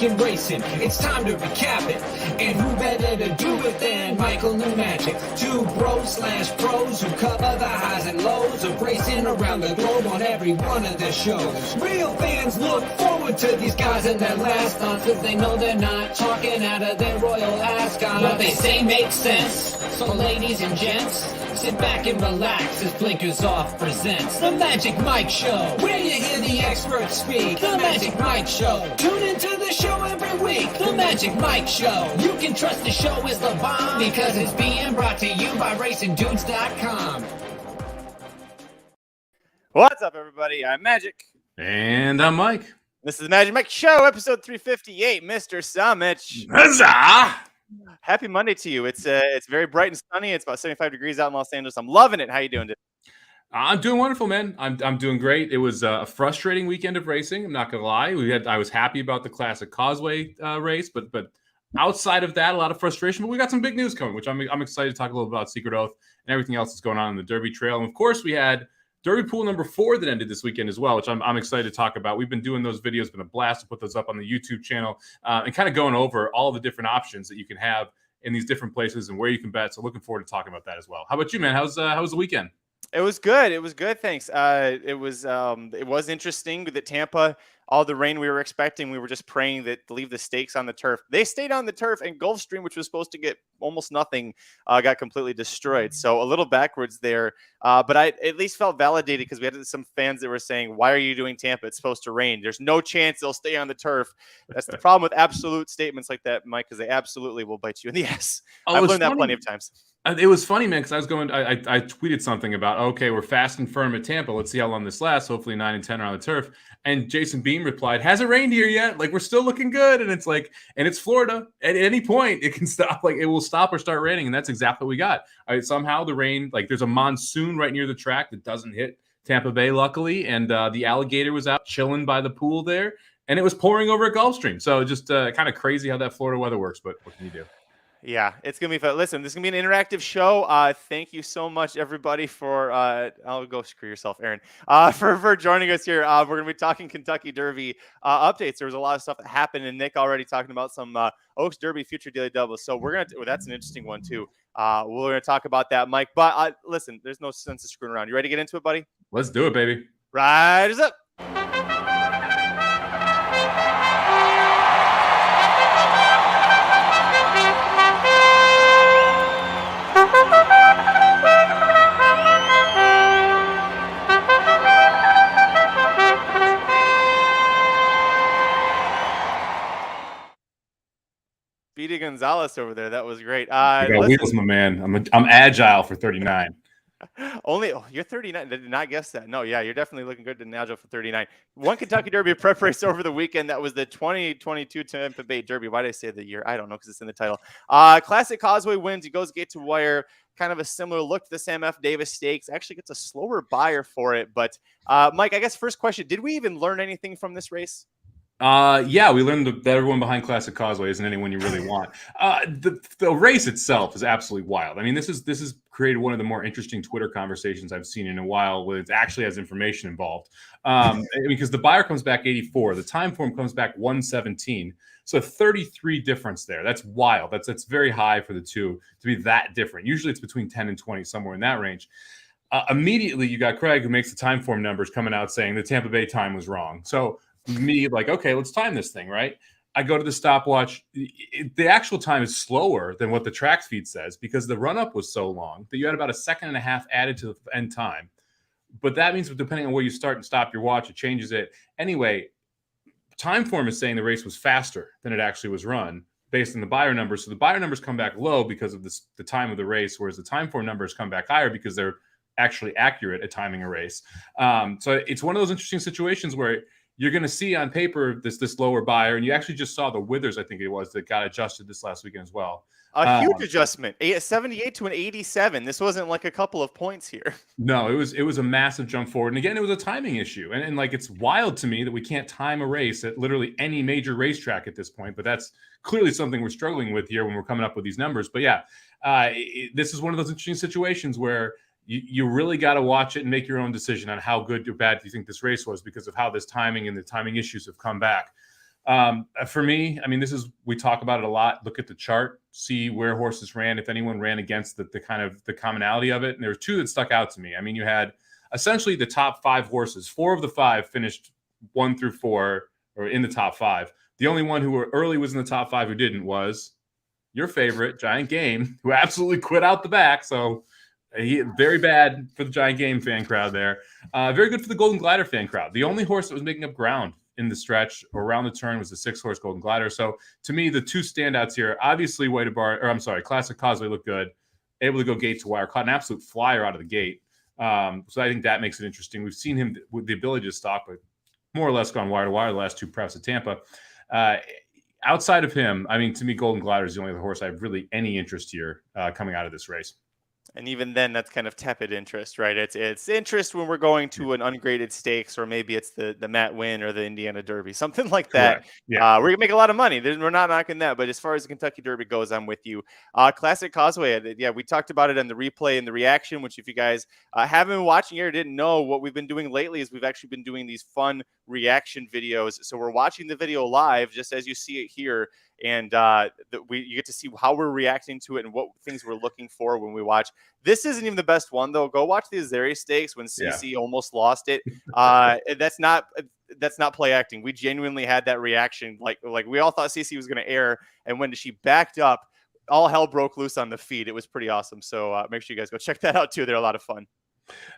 week in racing. It's time to recap it. And who better to do it than Michael New Magic? Two bros/pros who cover the highs and lows of racing around the globe on every one of their shows. Real fans look forward to these guys and their last stunts, cause they know they're not talking out of their royal ascot. What they say makes sense. So ladies and gents, sit back and relax as Blinkers Off presents The Magic Mike Show, where you hear the experts speak. The Magic Mike Show. Tune into the show every week. The Magic Mike Show. You can trust the show is the bomb because it's being brought to you by RacingDudes.com. What's up, everybody? I'm Magic. And I'm Mike. This is the Magic Mike Show, episode 358. Mr. Somich. Huzzah! Happy Monday to you. It's very bright and sunny. It's about 75 degrees out in Los Angeles. I'm loving it. How you doing today? I'm doing wonderful, man. I'm doing great. It was a frustrating weekend of racing. I'm not gonna lie. I was happy about the Classic Causeway race, but outside of that, a lot of frustration. But we got some big news coming, which I'm excited to talk a little about Secret Oath and everything else that's going on in the Derby Trail. And of course, we had Derby Pool number 4 that ended this weekend as well, which I'm excited to talk about. We've been doing those videos, been a blast to put those up on the YouTube channel and kind of going over all the different options that you can have in these different places and where you can bet. So looking forward to talking about that as well. How about you, man? How was the weekend? It was good. It was good. Thanks. It was interesting that Tampa, all the rain we were expecting, we were just praying that to leave the stakes on the turf. They stayed on the turf, and Gulfstream, which was supposed to get almost nothing, got completely destroyed. So a little backwards there. But I at least felt validated because we had some fans that were saying, why are you doing Tampa? It's supposed to rain. There's no chance they'll stay on the turf. That's the problem with absolute statements like that, Mike, because they absolutely will bite you in the ass. I've learned that plenty of times. It was funny, man, because I tweeted something about, okay, we're fast and firm at Tampa. Let's see how long this lasts. Hopefully 9 and 10 are on the turf. And Jason Beam replied, hasn't rained here yet. Like, we're still looking good. And it's like, and it's Florida. At any point, it can stop. Like, it will stop or start raining. And that's exactly what we got. Somehow the rain, like there's a monsoon right near the track that doesn't hit Tampa Bay, luckily. And the alligator was out chilling by the pool there. And it was pouring over at Gulfstream. So just kind of crazy how that Florida weather works. But what can you do? Yeah, it's going to be fun. Listen, this is going to be an interactive show. Thank you so much, everybody, for I'll go screw yourself, Aaron, for joining us here. We're going to be talking Kentucky Derby updates. There was a lot of stuff that happened, and Nick already talking about some Oaks Derby future daily doubles. So we're going to that's an interesting one, too. We're going to talk about that, Mike. But listen, there's no sense of screwing around. You ready to get into it, buddy? Let's do it, baby. Riders up. Speedy Gonzalez over there. That was great. I got wheels, my man. I'm agile for 39. You're 39. I did not guess that. No, yeah, you're definitely looking good and agile for 39. One Kentucky Derby prep race over the weekend. That was the 2022 Tampa Bay Derby. Why did I say the year? I don't know because it's in the title. Classic Causeway wins. He goes gate to wire. Kind of a similar look to the Sam F. Davis Stakes. Actually gets a slower buyer for it. But Mike, I guess first question: did we even learn anything from this race? Yeah, we learned that everyone behind Classic Causeway isn't anyone you really want. The race itself is absolutely wild. I mean, this has created one of the more interesting Twitter conversations I've seen in a while, where it actually has information involved. Because the buyer comes back 84, the time form comes back 117, so 33 difference there. That's wild. That's very high for the two to be that different. Usually it's between 10 and 20, somewhere in that range. Immediately, you got Craig, who makes the time form numbers, coming out saying the Tampa Bay time was wrong. So me like, okay, let's time this thing, right? I go to the stopwatch. The actual time is slower than what the track feed says because the run-up was so long that you had about a second and a half added to the end time. But that means depending on where you start and stop your watch, it changes it. Anyway, time form is saying the race was faster than it actually was run based on the buyer numbers. So the buyer numbers come back low because of the time of the race, whereas the time form numbers come back higher because they're actually accurate at timing a race. So it's one of those interesting situations where you're going to see on paper this lower buyer, and you actually just saw the Withers, I think it was, that got adjusted this last weekend as well. A huge adjustment, 78 to an 87. This wasn't like a couple of points here. No, it was a massive jump forward. And again, it was a timing issue. And like, it's wild to me that we can't time a race at literally any major racetrack at this point. But that's clearly something we're struggling with here when we're coming up with these numbers. But yeah, this is one of those interesting situations where you really got to watch it and make your own decision on how good or bad you think this race was because of how this timing and the timing issues have come back. For me, I mean, we talk about it a lot. Look at the chart, see where horses ran, if anyone ran against the kind of the commonality of it. And there were two that stuck out to me. I mean, you had essentially the top 5 horses. 4 of the 5 finished 1 through 4 or in the top 5. The only one who early was in the top 5 who didn't was your favorite, Giant Game, who absolutely quit out the back. So very bad for the Giant Game fan crowd there. Very good for the Golden Glider fan crowd. The only horse that was making up ground in the stretch around the turn was the 6-horse Golden Glider. So to me, the two standouts here, obviously Classic Causeway looked good, able to go gate to wire, caught an absolute flyer out of the gate. So I think that makes it interesting. We've seen him with the ability to stalk, but more or less gone wire to wire the last 2 preps at Tampa. Outside of him, I mean, to me, Golden Glider is the only other horse I have really any interest here coming out of this race. And even then, that's kind of tepid interest, right? It's interest when we're going to an ungraded stakes, or maybe it's the Matt Winn or the Indiana Derby, something like that. Correct. Yeah. We're gonna make a lot of money. We're not knocking that, but as far as the Kentucky Derby goes, I'm with you. Classic Causeway, yeah, we talked about it on the replay and the reaction. Which, if you guys haven't been watching here, didn't know, what we've been doing lately is we've actually been doing these fun reaction videos. So we're watching the video live, just as you see it here. And you get to see how we're reacting to it and what things we're looking for when we watch. This isn't even the best one, though. Go watch the Azeri Stakes when CC almost lost it. That's not play acting. We genuinely had that reaction. Like we all thought CC was going to air, and when she backed up, all hell broke loose on the feed. It was pretty awesome. So make sure you guys go check that out too. They're a lot of fun.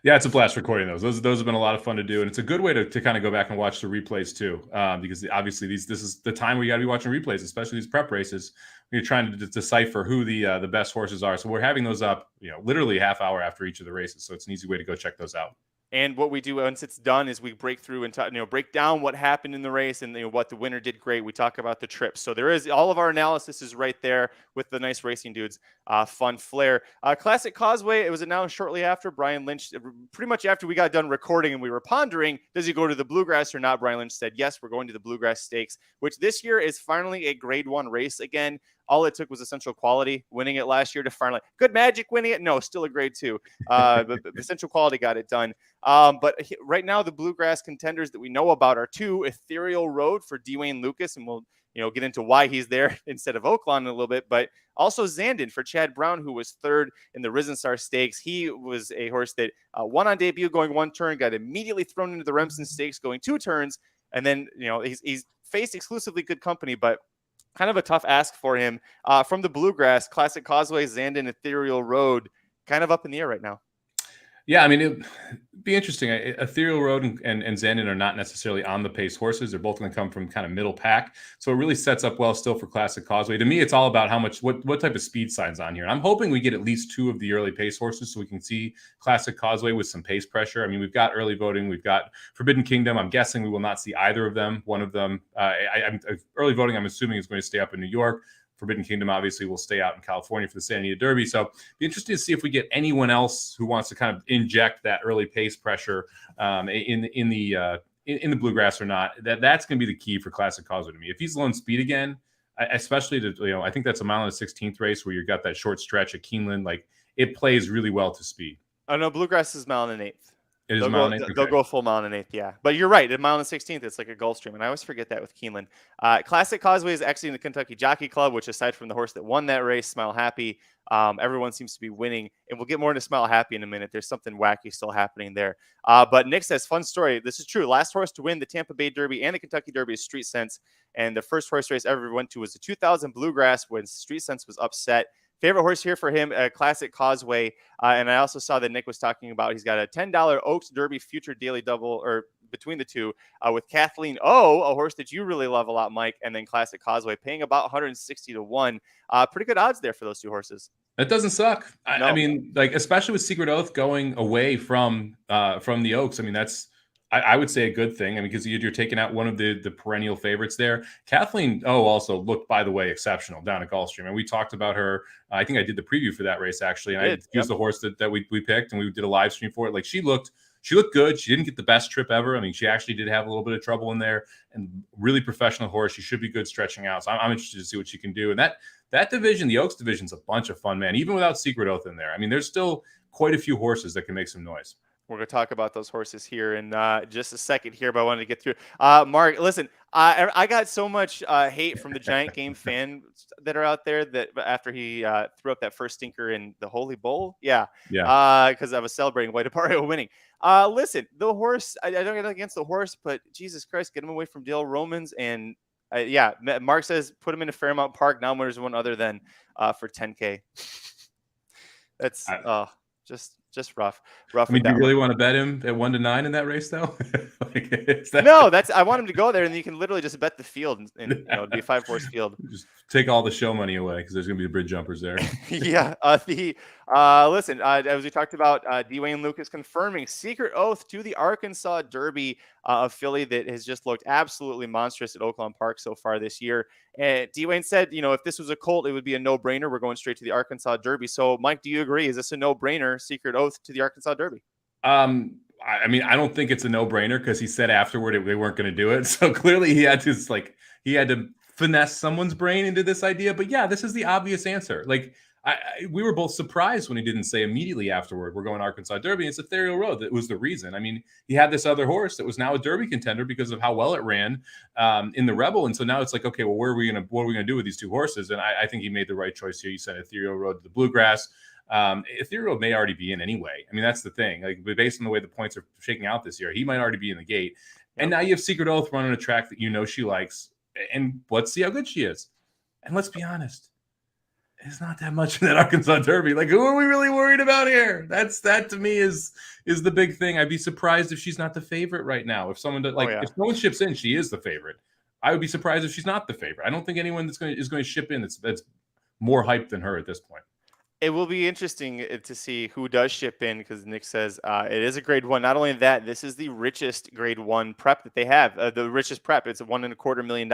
Yeah, it's a blast recording those. Those have been a lot of fun to do, and it's a good way to kind of go back and watch the replays too, because obviously this is the time where you got to be watching replays, especially these prep races. When you're trying to decipher who the best horses are. So we're having those up, literally half hour after each of the races. So it's an easy way to go check those out. And what we do once it's done is we break through and break down what happened in the race and what the winner did great. We talk about the trip. So there is all of our analysis is right there with the nice racing dudes. Fun flair. Classic Causeway, it was announced shortly after Brian Lynch, pretty much after we got done recording and we were pondering, does he go to the Bluegrass or not? Brian Lynch said, yes, we're going to the Bluegrass Stakes, which this year is finally a grade 1 race again. All it took was Essential Quality winning it last year to finally Good Magic winning it. No, still a grade 2. But Essential Quality got it done. But right now, the Bluegrass contenders that we know about are 2, Ethereal Road for Dwayne Lucas, and we'll get into why he's there instead of Oaklawn in a little bit, but also Zandon for Chad Brown, who was 3rd in the Risen Star Stakes. He was a horse that won on debut going 1 turn, got immediately thrown into the Remsen Stakes going 2 turns, and then he's faced exclusively good company, but kind of a tough ask for him. From the Bluegrass, Classic Causeway, Zandon, Ethereal Road, kind of up in the air right now. Yeah, I mean, it'd be interesting. Ethereal Road and Zandon are not necessarily on the pace horses. They're both going to come from kind of middle pack. So it really sets up well still for Classic Causeway. To me, it's all about what type of speed sign's on here. And I'm hoping we get at least 2 of the early pace horses so we can see Classic Causeway with some pace pressure. I mean, we've got early voting. We've got Forbidden Kingdom. I'm guessing we will not see either of them. One of them, early voting, I'm assuming is going to stay up in New York. Forbidden Kingdom obviously will stay out in California for the Santa Anita Derby. So be interested to see if we get anyone else who wants to kind of inject that early pace pressure in the Bluegrass or not. That's going to be the key for Classic Causeway to me. If he's low in speed again, especially I think that's a mile and a 16th race where you've got that short stretch at Keeneland. Like it plays really well to speed. Oh no, Bluegrass is mile and an 8th. They'll go a full mile and an 8th, yeah. But you're right, a mile and 16th, it's like a Gulfstream, and I always forget that with Keeneland. Classic Causeway is actually in the Kentucky Jockey Club, which aside from the horse that won that race, Smile Happy, everyone seems to be winning. And we'll get more into Smile Happy in a minute. There's something wacky still happening there. But Nick says, fun story. This is true. Last horse to win the Tampa Bay Derby and the Kentucky Derby is Street Sense. And the first horse race I ever went to was the 2000 Bluegrass when Street Sense was upset. Favorite horse here for him, Classic Causeway. And I also saw that Nick was talking about he's got a $10 Oaks Derby Future Daily Double, or between the two, with Kathleen O, a horse that you really love a lot, Mike, and then Classic Causeway, paying about 160 to 1. Pretty good odds there for those 2 horses. That doesn't suck. No. I mean, like especially with Secret Oath going away from the Oaks. I mean, that's I would say a good thing. I mean, because you're taking out one of the perennial favorites there. Kathleen also looked, by the way, exceptional down at Gulfstream. And we talked about her. I think I did the preview for that race, actually. And I used the horse that we picked, and we did a live stream for it. Like, she looked good. She didn't get the best trip ever. I mean, she actually did have a little bit of trouble in there, and really professional horse. She should be good stretching out. So I'm interested to see what she can do. And that division, the Oaks division, is a bunch of fun, man, even without Secret Oath in there. I mean, there's still quite a few horses that can make some noise. We're going to talk about those horses here in just a second here, but I wanted to get through. Mark, listen, I got so much hate from the Giant Game fans that are out there that after he threw up that first stinker in the Holy Bowl. Yeah. Because I was celebrating White Apario winning. Listen, the horse, I don't get against the horse, but Jesus Christ, get him away from Dale Romans. And Mark says put him in a Fairmount Park. Now there's one other than for 10K. That's just rough. I mean, do you really want to bet him at 1-9 in that race, though? No, I want him to go there, and you can literally just bet the field, and it'd be a 5-horse field. Just take all the show money away because there's going to be bridge jumpers there. Yeah. Listen, as we talked about, Dwayne Lucas confirming secret oath to the Arkansas Derby, a filly that has just looked absolutely monstrous at Oaklawn Park so far this year. And Dwayne said, if this was a colt, it would be a no-brainer. We're going straight to the Arkansas Derby. So, Mike, do you agree? Is this a no-brainer secret oath to the Arkansas Derby? I mean, I don't think it's a no-brainer because he said afterward they weren't going to do it. So clearly he had to finesse someone's brain into this idea. But yeah, this is the obvious answer. Like we were both surprised when he didn't say immediately afterward, we're going to Arkansas Derby. It's Ethereal Road. That was the reason. I mean, he had this other horse that was now a Derby contender because of how well it ran in the Rebel. And so now it's like, okay, well, what are we going to do with these two horses? And I think he made the right choice here. You said Ethereal Road to the Bluegrass. Ethereal may already be in anyway. I mean, that's the thing. Like, based on the way the points are shaking out this year, he might already be in the gate. And now you have Secret Oath running a track that she likes. And let's see how good she is. And let's be honest, it's not that much in that Arkansas Derby. Like, who are we really worried about here? That to me is the big thing. I'd be surprised if she's not the favorite right now. If someone if someone ships in, she is the favorite. I would be surprised if she's not the favorite. I don't think anyone is going to ship in that's more hyped than her at this point. It will be interesting to see who does ship in because Nick says it is a grade 1. Not only that, this is the richest grade 1 prep that they have. The richest prep. It's $1.25 million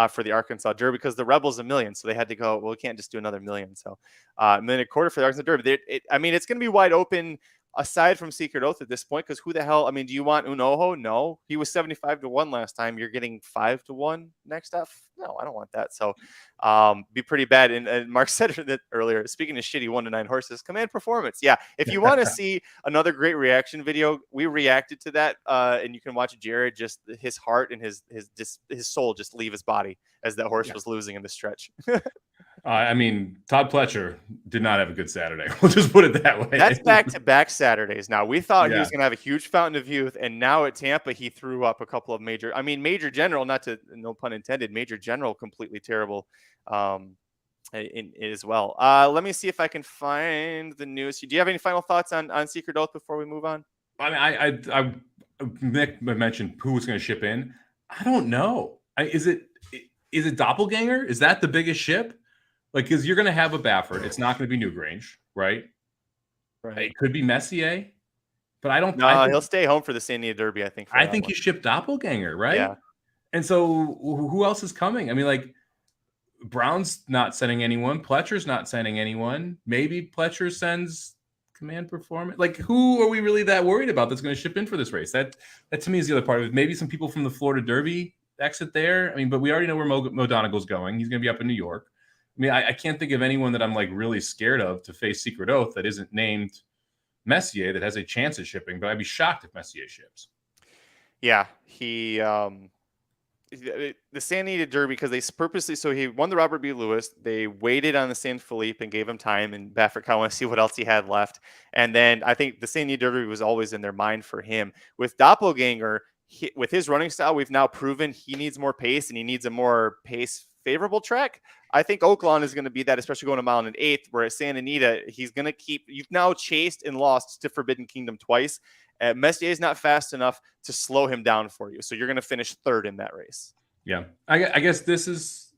for the Arkansas Derby because the Rebel's $1 million. So they had to go, well, we can't just do another $1 million. So $1.25 million for the Arkansas Derby. I mean, it's going to be wide open aside from Secret Oath at this point because who the hell? I mean, do you want Unoho? No. He was 75-1 last time. You're getting 5-1 next up? No, I don't want that. So be pretty bad. And Mark said that earlier, speaking of shitty 1-9 horses, Command Performance. Yeah, if you want to see another great reaction video, we reacted to that, and you can watch Jared, just his heart and his soul just leave his body as that horse was losing in the stretch. I mean, Todd Pletcher did not have a good Saturday. We'll just put it that way. That's back-to-back Saturdays now. We thought he was going to have a huge fountain of youth, and now at Tampa, he threw up a couple of Major General, no pun intended, Major General completely terrible as well. Let me see if I can find the news. Do you have any final thoughts on Secret Oath before we move on? I mean, Nick mentioned who was going to ship in. I don't know. Is it Doppelganger? Is that the biggest ship? Like, because you're going to have a Baffert. It's not going to be Newgrange, right? It could be Messier, but I don't. No, he'll stay home for the San Diego Derby, I think. I think you shipped Doppelganger, right? Yeah. And so who else is coming? I mean, like, Brown's not sending anyone. Pletcher's not sending anyone. Maybe Pletcher sends Command Performance. Like, who are we really that worried about that's going to ship in for this race? That to me is the other part of it. Maybe some people from the Florida Derby exit there. I mean, but we already know where Mo Donegal's going. He's going to be up in New York. I mean, I can't think of anyone that I'm like really scared of to face Secret Oath that isn't named Messier that has a chance at shipping, but I'd be shocked if Messier ships. Yeah, the San Diego Derby, because they purposely, so he won the Robert B. Lewis. They waited on the San Felipe and gave him time, and Baffert kind of want to see what else he had left. And then I think the San Diego Derby was always in their mind for him. With Doppelganger, with his running style, we've now proven he needs more pace and he needs a more pace favorable track. I think Oaklawn is going to be that, especially going a mile and an eighth, where at Santa Anita, he's going to keep, you've now chased and lost to Forbidden Kingdom twice. Messier is not fast enough to slow him down for you. So you're going to finish third in that race. Yeah. I guess this is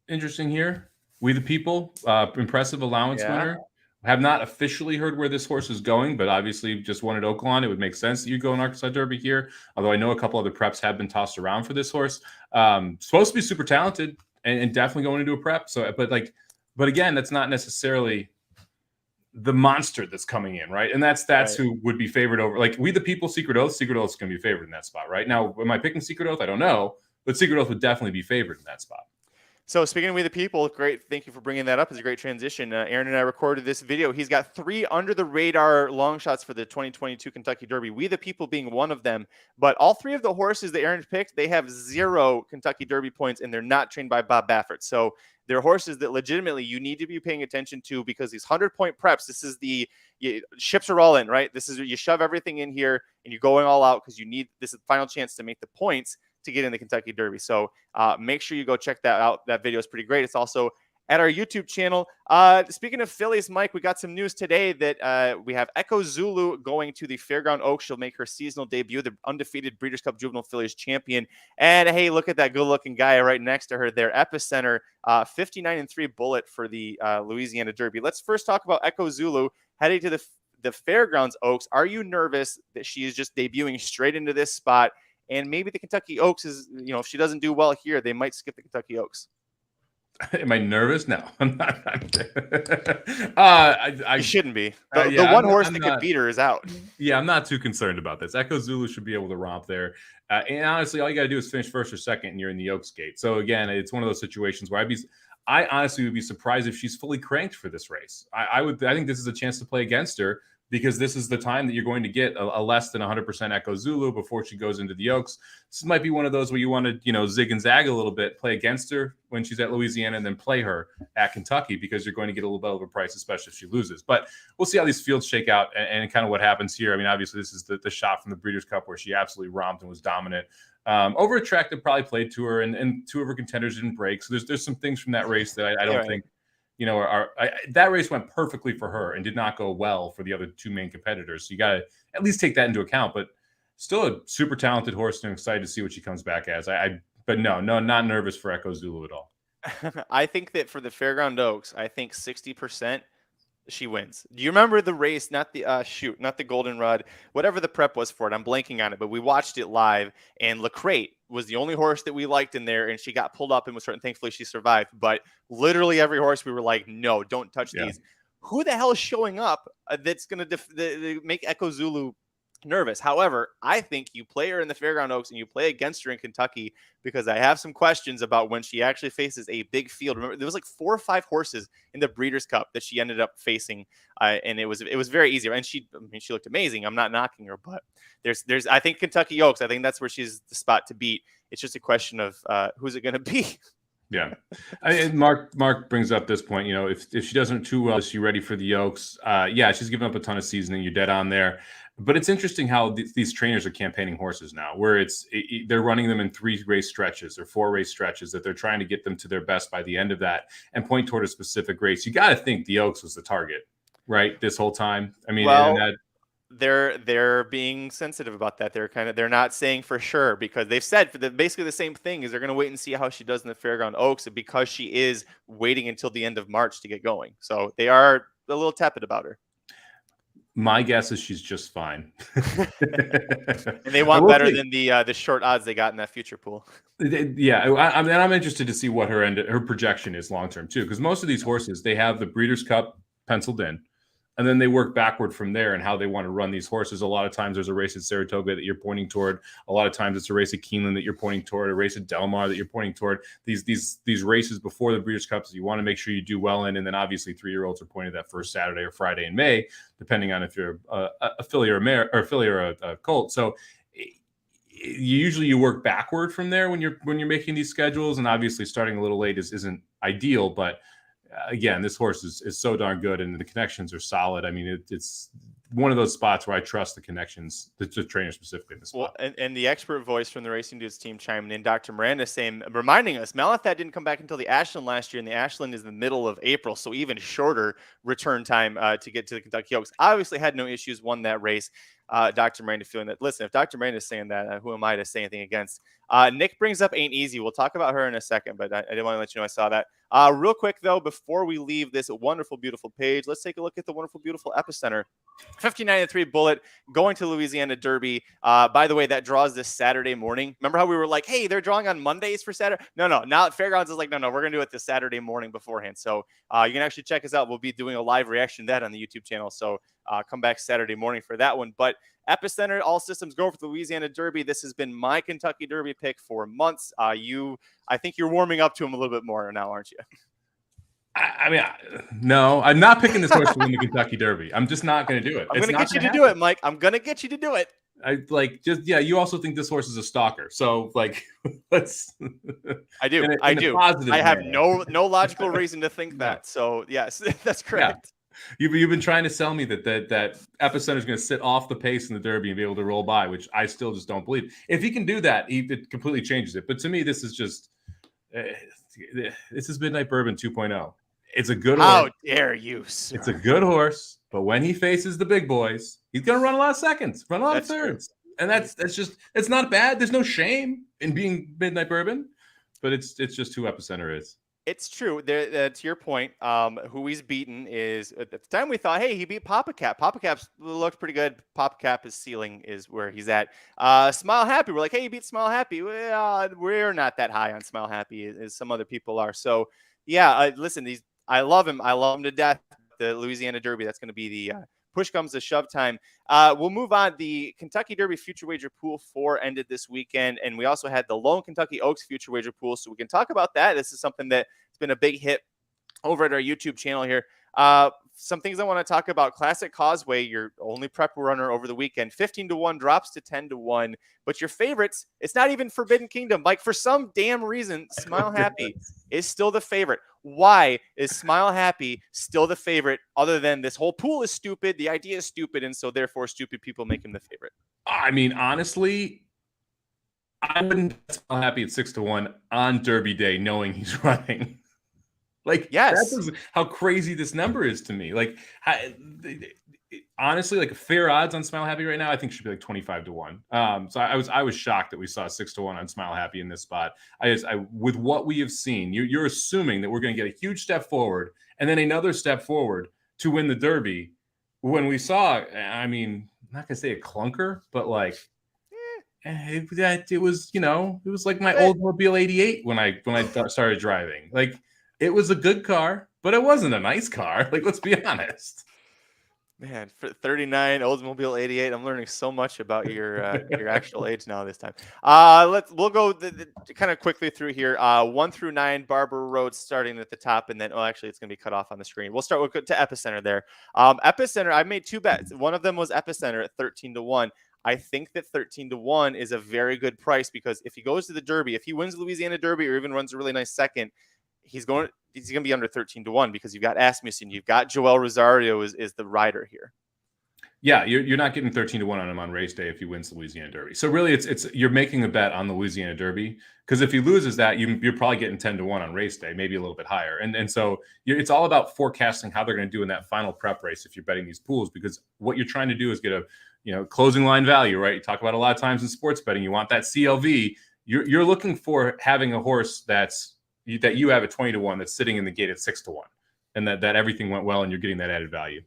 interesting here. We the People, impressive allowance winner. Have not officially heard where this horse is going, but obviously just wanted Oaklawn. It would make sense that you go in Arkansas Derby here. Although I know a couple other preps have been tossed around for this horse. Supposed to be super talented and definitely going into a prep. So, but again, that's not necessarily the monster that's coming in, right? And that's right. Who would be favored over. Like, We the People, Secret Oath is going to be favored in that spot, right? Now, am I picking Secret Oath? I don't know, but Secret Oath would definitely be favored in that spot. So speaking of We the People, great. Thank you for bringing that up. It's a great transition. Aaron and I recorded this video. He's got 3 under the radar long shots for the 2022 Kentucky Derby. We the People being one of them. But all 3 of the horses that Aaron picked, they have 0 Kentucky Derby points, and they're not trained by Bob Baffert. So they're horses that legitimately you need to be paying attention to, because these 100-point preps, this is ships are all in, right? This is, you shove everything in here and you're going all out because you need, this is the final chance to make the points to get in the Kentucky Derby. So make sure you go check that out. That video is pretty great. It's also at our YouTube channel. Speaking of fillies, Mike, we got some news today that we have Echo Zulu going to the Fairground Oaks. She'll make her seasonal debut, the undefeated Breeders' Cup Juvenile Fillies champion. And hey, look at that good-looking guy right next to her there, Epicenter, 59-3 bullet for the Louisiana Derby. Let's first talk about Echo Zulu heading to the Fairgrounds Oaks. Are you nervous that she is just debuting straight into this spot? And maybe the Kentucky Oaks is, if she doesn't do well here, they might skip the Kentucky Oaks. Am I nervous? No, I'm not. I shouldn't be. The one horse that could beat her is out. Yeah, I'm not too concerned about this. Echo Zulu should be able to romp there. And honestly, all you got to do is finish first or second, and you're in the Oaks gate. So again, it's one of those situations where I honestly would be surprised if she's fully cranked for this race. I think this is a chance to play against her, because this is the time that you're going to get a less than 100% Echo Zulu before she goes into the Oaks. This might be one of those where you want to, zig and zag a little bit, play against her when she's at Louisiana, and then play her at Kentucky, because you're going to get a little bit of a price, especially if she loses. But we'll see how these fields shake out and kind of what happens here. I mean, obviously, this is the shot from the Breeders' Cup where she absolutely romped and was dominant. Over a track that probably played to her, and 2 of her contenders didn't break. So there's some things from that race that I don't think that race went perfectly for her and did not go well for the other 2 main competitors. So you got to at least take that into account. But still a super talented horse, and I'm excited to see what she comes back as. But no, not nervous for Echo Zulu at all. I think that for the Fairground Oaks, I think 60% she wins. Do you remember the race? Not the Goldenrod, whatever the prep was for it. I'm blanking on it, but we watched it live, and Lecrate was the only horse that we liked in there, and she got pulled up and was certain. Thankfully, she survived. But literally every horse we were like, no, don't touch these. Who the hell is showing up that's going to make Echo Zulu nervous? However, I think you play her in the Fairground Oaks and you play against her in Kentucky, because I have some questions about when she actually faces a big field. Remember, there was like 4 or 5 horses in the Breeders' Cup that she ended up facing, and it was very easy. And she looked amazing. I'm not knocking her, but there's I think Kentucky Oaks, I think that's where she's the spot to beat. It's just a question of who's it going to be. Yeah. Mark brings up this point, if she doesn't too well, is she ready for the Oaks? Yeah, she's given up a ton of seasoning. You're dead on there. But it's interesting how these trainers are campaigning horses now, where they're running them in 3 race stretches or 4 race stretches, that they're trying to get them to their best by the end of that and point toward a specific race. You got to think the Oaks was the target, right? This whole time. I mean, they're being sensitive about that. They're not saying for sure, because they've said basically the same thing, is they're going to wait and see how she does in the Fairground Oaks, because she is waiting until the end of March to get going. So they are a little tepid about her. My guess is she's just fine. And they want better than the short odds they got in that future pool. Yeah, I'm interested to see what her projection is long term too, because most of these horses, they have the Breeders' Cup penciled in, and then they work backward from there and how they want to run these horses. A lot of times there's a race at Saratoga that you're pointing toward. A lot of times it's a race at Keeneland that you're pointing toward, a race at Del Mar that you're pointing toward. These races before the Breeders' Cups you want to make sure you do well in. And then obviously 3-year-olds are pointed that first Saturday or Friday in May, depending on if you're a filly or a colt. So you work backward from there when you're making these schedules. And obviously starting a little late isn't ideal, but again, this horse is so darn good, and the connections are solid. I mean, it's one of those spots where I trust the connections, the trainer specifically in this spot. Well, and the expert voice from the Racing Dudes team chiming in, Dr. Miranda, reminding us, Malathaat didn't come back until the Ashland last year, and the Ashland is the middle of April, so even shorter return time to get to the Kentucky Oaks. Obviously had no issues, won that race. Dr. Miranda feeling that, listen, if Dr. Miranda is saying that, who am I to say anything against? Nick brings up Ain't Easy. We'll talk about her in a second, but I didn't want to let you know I saw that. Real quick, though, before we leave this wonderful, beautiful page, let's take a look at the wonderful, beautiful Epicenter. 59-3 bullet going to Louisiana Derby. By the way, that draws this Saturday morning. Remember how we were like, hey, they're drawing on Mondays for Saturday? No. Now Fairgrounds is like, no, we're going to do it this Saturday morning beforehand. So you can actually check us out. We'll be doing a live reaction to that on the YouTube channel. So come back Saturday morning for that one. But Epicenter, all systems go for the Louisiana Derby. This has been my Kentucky Derby pick for months. I think you're warming up to him a little bit more now, aren't you? No, I'm not picking this horse to win the Kentucky Derby. I'm just not going to do it. I'm going to get you to do it, Mike. I'm going to get you to do it. You also think this horse is a stalker. So let's. I do. I do. I have no logical reason to think that. So yes, that's correct. Yeah. You've been trying to sell me that Epicenter is going to sit off the pace in the Derby and be able to roll by, which I still just don't believe. If he can do that, it completely changes it. But to me, this is just this is Midnight Bourbon 2.0. It's a good horse. How dare you, sir. It's a good horse, but when he faces the big boys, he's going to run a lot of seconds, run a lot of thirds. True. And that's just, it's not bad. There's no shame in being Midnight Bourbon, but it's just who Epicenter is. It's true. To your point, who he's beaten is, at the time we thought, hey, he beat Papa Cap. Papa Cap looked pretty good. Papa Cap's ceiling is where he's at. Smile Happy, we're like, hey, he beat Smile Happy. We're not that high on Smile Happy as some other people are. So, yeah, listen, I love him. I love him to death. The Louisiana Derby, that's going to be the push comes to shove time. We'll move on. The Kentucky Derby Future Wager Pool 4 ended this weekend, and we also had the Lone Kentucky Oaks Future Wager Pool, so we can talk about that. This is something that's been a big hit over at our YouTube channel here. Some things I want to talk about. Classic Causeway, your only prep runner over the weekend, 15-1 drops to 10-1. But your favorites, it's not even Forbidden Kingdom. Like, for some damn reason, Smile Happy is still the favorite. Why is Smile Happy still the favorite, other than this whole pool is stupid, the idea is stupid, and so therefore stupid people make him the favorite? I mean, honestly, I wouldn't bet Smile Happy at 6-1 on Derby Day knowing he's running. Yes, that's how crazy this number is to me. Honestly, fair odds on Smile Happy right now, I think should be 25-1. So I was shocked that we saw 6-1 on Smile Happy in this spot. With what we have seen, you're assuming that we're going to get a huge step forward and then another step forward to win the Derby. When we saw, I mean, I'm not going to say a clunker, but it was like my Oldsmobile 88 when I started driving. It was a good car, but it wasn't a nice car. Let's be honest. Man, for 39, Oldsmobile 88, I'm learning so much about your actual age now this time. We'll go kind of quickly through here. 1 through 9, Barber Road starting at the top, and then actually it's going to be cut off on the screen. We'll start with to Epicenter there. Epicenter, I made 2 bets. One of them was Epicenter at 13-1. I think that 13-1 is a very good price, because if he goes to the Derby, if he wins Louisiana Derby or even runs a really nice second, he's going to be under 13-1, because you've got Asmussen, you've got Joel Rosario is the rider here. Yeah, you're not getting 13-1 on him on race day if he wins the Louisiana Derby. So really, it's you're making a bet on the Louisiana Derby, because if he loses that, you're probably getting 10-1 on race day, maybe a little bit higher. And so it's all about forecasting how they're going to do in that final prep race if you're betting these pools, because what you're trying to do is get a closing line value, right? You talk about a lot of times in sports betting, you want that CLV. You're looking for having a horse that you have at 20-1 that's sitting in the gate at 6-1, and that everything went well and you're getting that added value.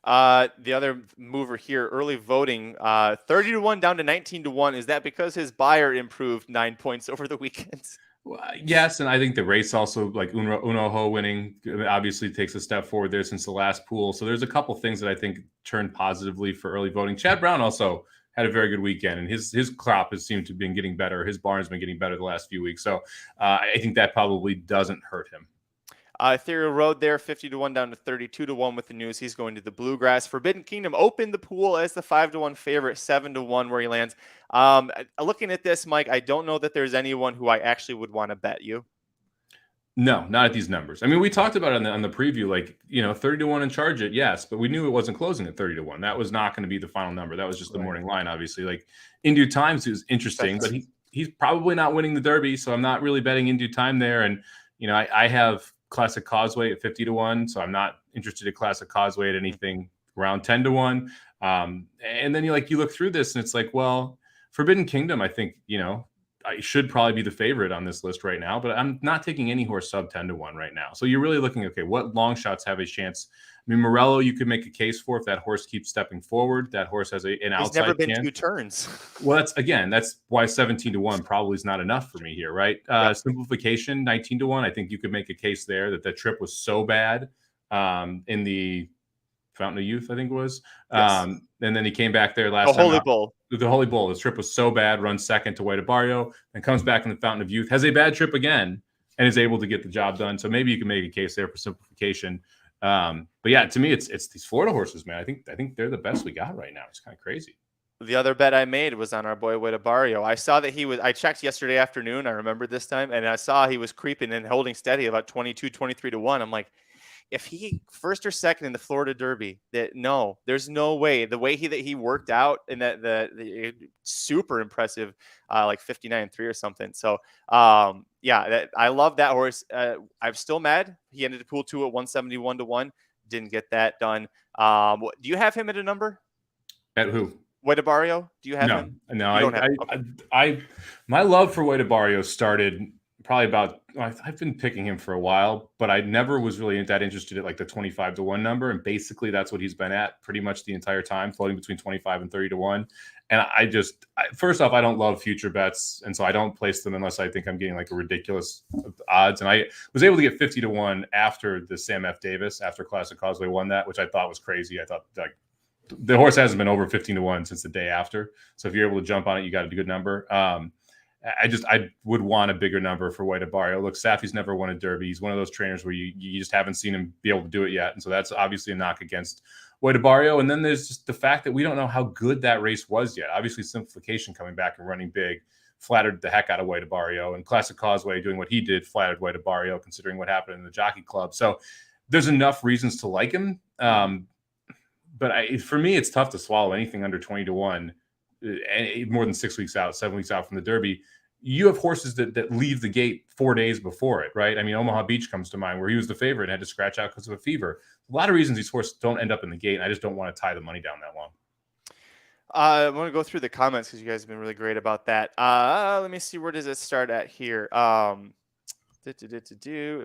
The other mover here, early voting, 30-1 down to 19-1. Is that because his buyer improved 9 points over the weekend? Well, yes, and I think the race also, Unoho winning, obviously takes a step forward there since the last pool. So there's a couple things that I think turned positively for early voting. Chad Brown also had a very good weekend, and his crop has seemed to have been getting better. His barn's been getting better the last few weeks. So I think that probably doesn't hurt him. Ethereal Road there, 50-1 down to 32-1 with the news he's going to the Bluegrass. Forbidden Kingdom opened the pool as the 5-1 favorite, 7-1 where he lands. Looking at this, Mike, I don't know that there's anyone who I actually would want to bet you. No, not at these numbers. I mean, we talked about it on the preview, 30-1 and charge it, yes, but we knew it wasn't closing at 30-1. That was not going to be the final number. That was just the morning line, obviously. In Due Time is interesting, but he's probably not winning the Derby, so I'm not really betting In Due Time there. And I have Classic Causeway at 50-1, so I'm not interested in Classic Causeway at anything around 10-1. And then you look through this, and it's Forbidden Kingdom, I think I should probably be the favorite on this list right now, but I'm not taking any horse sub 10-1 right now. So you're really looking, okay, what long shots have a chance? I mean, Morello, you could make a case for if that horse keeps stepping forward. That horse has an outside. He's never been 2 turns. Well, that's why 17-1 probably is not enough for me here, right? Yep. Simplification, 19-1. I think you could make a case there that the trip was so bad in the Fountain of Youth, I think it was. Yes. And then he came back there last The time. Holy Bull. The Holy Bull. His trip was so bad, runs second to Wade Barrio, and comes back in the Fountain of Youth, has a bad trip again, and is able to get the job done. So maybe you can make a case there for simplification. But yeah, to me, it's these Florida horses, man. I think they're the best we got right now. It's kind of crazy. The other bet I made was on our boy Wade Barrio. I saw that I checked yesterday afternoon. I remember this time, and I saw he was creeping and holding steady about 22, 23 to 1. I'm like, if he first or second in the Florida Derby, there's no way. The way he worked out and that the super impressive, like 59-3 or something. So I love that horse. I'm still mad. He ended pool 2 at 171 to 1. Didn't get that done. Do you have him at a number? At who? Wade Barrio? Do you have him? No. My love for Wade Barrio started probably about. I've been picking him for a while, but I never was really that interested at like the 25 to 1 number, and basically that's what he's been at pretty much the entire time, floating between 25 and 30 to 1. And first off, I don't love future bets, and so I don't place them unless I think I'm getting like a ridiculous odds. And I was able to get 50 to 1 after the Sam F. Davis, after Classic Causeway won that, which I thought was crazy. I thought like the horse hasn't been over 15 to 1 since the day after. So if you're able to jump on it, you got a good number. I would want a bigger number for Wade Barrio. Look, Safi's never won a Derby. He's one of those trainers where you just haven't seen him be able to do it yet. And so that's obviously a knock against Wade Barrio. And then there's just the fact that we don't know how good that race was yet. Obviously, simplification coming back and running big flattered the heck out of Wade Barrio. And Classic Causeway doing what he did flattered Wade Barrio, considering what happened in the Jockey Club. So there's enough reasons to like him. But for me, it's tough to swallow anything under 20 to 1. More than 6 weeks out, 7 weeks out from the Derby. You have horses that leave the gate 4 days before it, right? I mean, Omaha Beach comes to mind, where he was the favorite and had to scratch out because of a fever. A lot of reasons these horses don't end up in the gate, and I just don't want to tie the money down that long. I want to go through the comments because you guys have been really great about that. Let me see, where does it start at here? It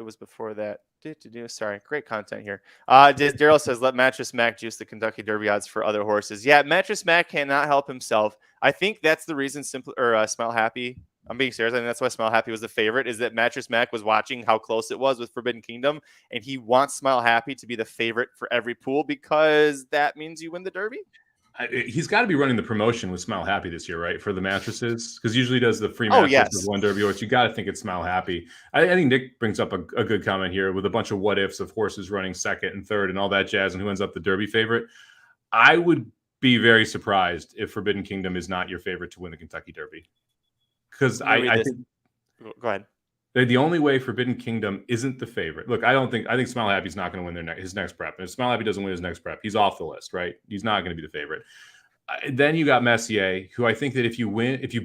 was before that. Sorry, great content here. Daryl says, let Mattress Mac juice the Kentucky Derby odds for other horses. Yeah, Mattress Mac cannot help himself. I think that's the reason Smile Happy. I'm being serious. I think that's why Smile Happy was the favorite, is that Mattress Mac was watching how close it was with Forbidden Kingdom, and he wants Smile Happy to be the favorite for every pool because that means you win the Derby. He's got to be running the promotion with Smile Happy this year, right? For the mattresses, because usually does the free mattress with one Derby horse. You got to think it's Smile Happy. I think Nick brings up a good comment here with a bunch of what ifs of horses running second and third and all that jazz, and who ends up the Derby favorite. I would be very surprised if Forbidden Kingdom is not your favorite to win the Kentucky Derby, because I think. Go ahead. The only way Forbidden Kingdom isn't the favorite. Look, I think Smile Happy's not going to win his next prep. And if Smile Happy doesn't win his next prep, he's off the list, right? He's not going to be the favorite. Then you got Messier, who I think that if you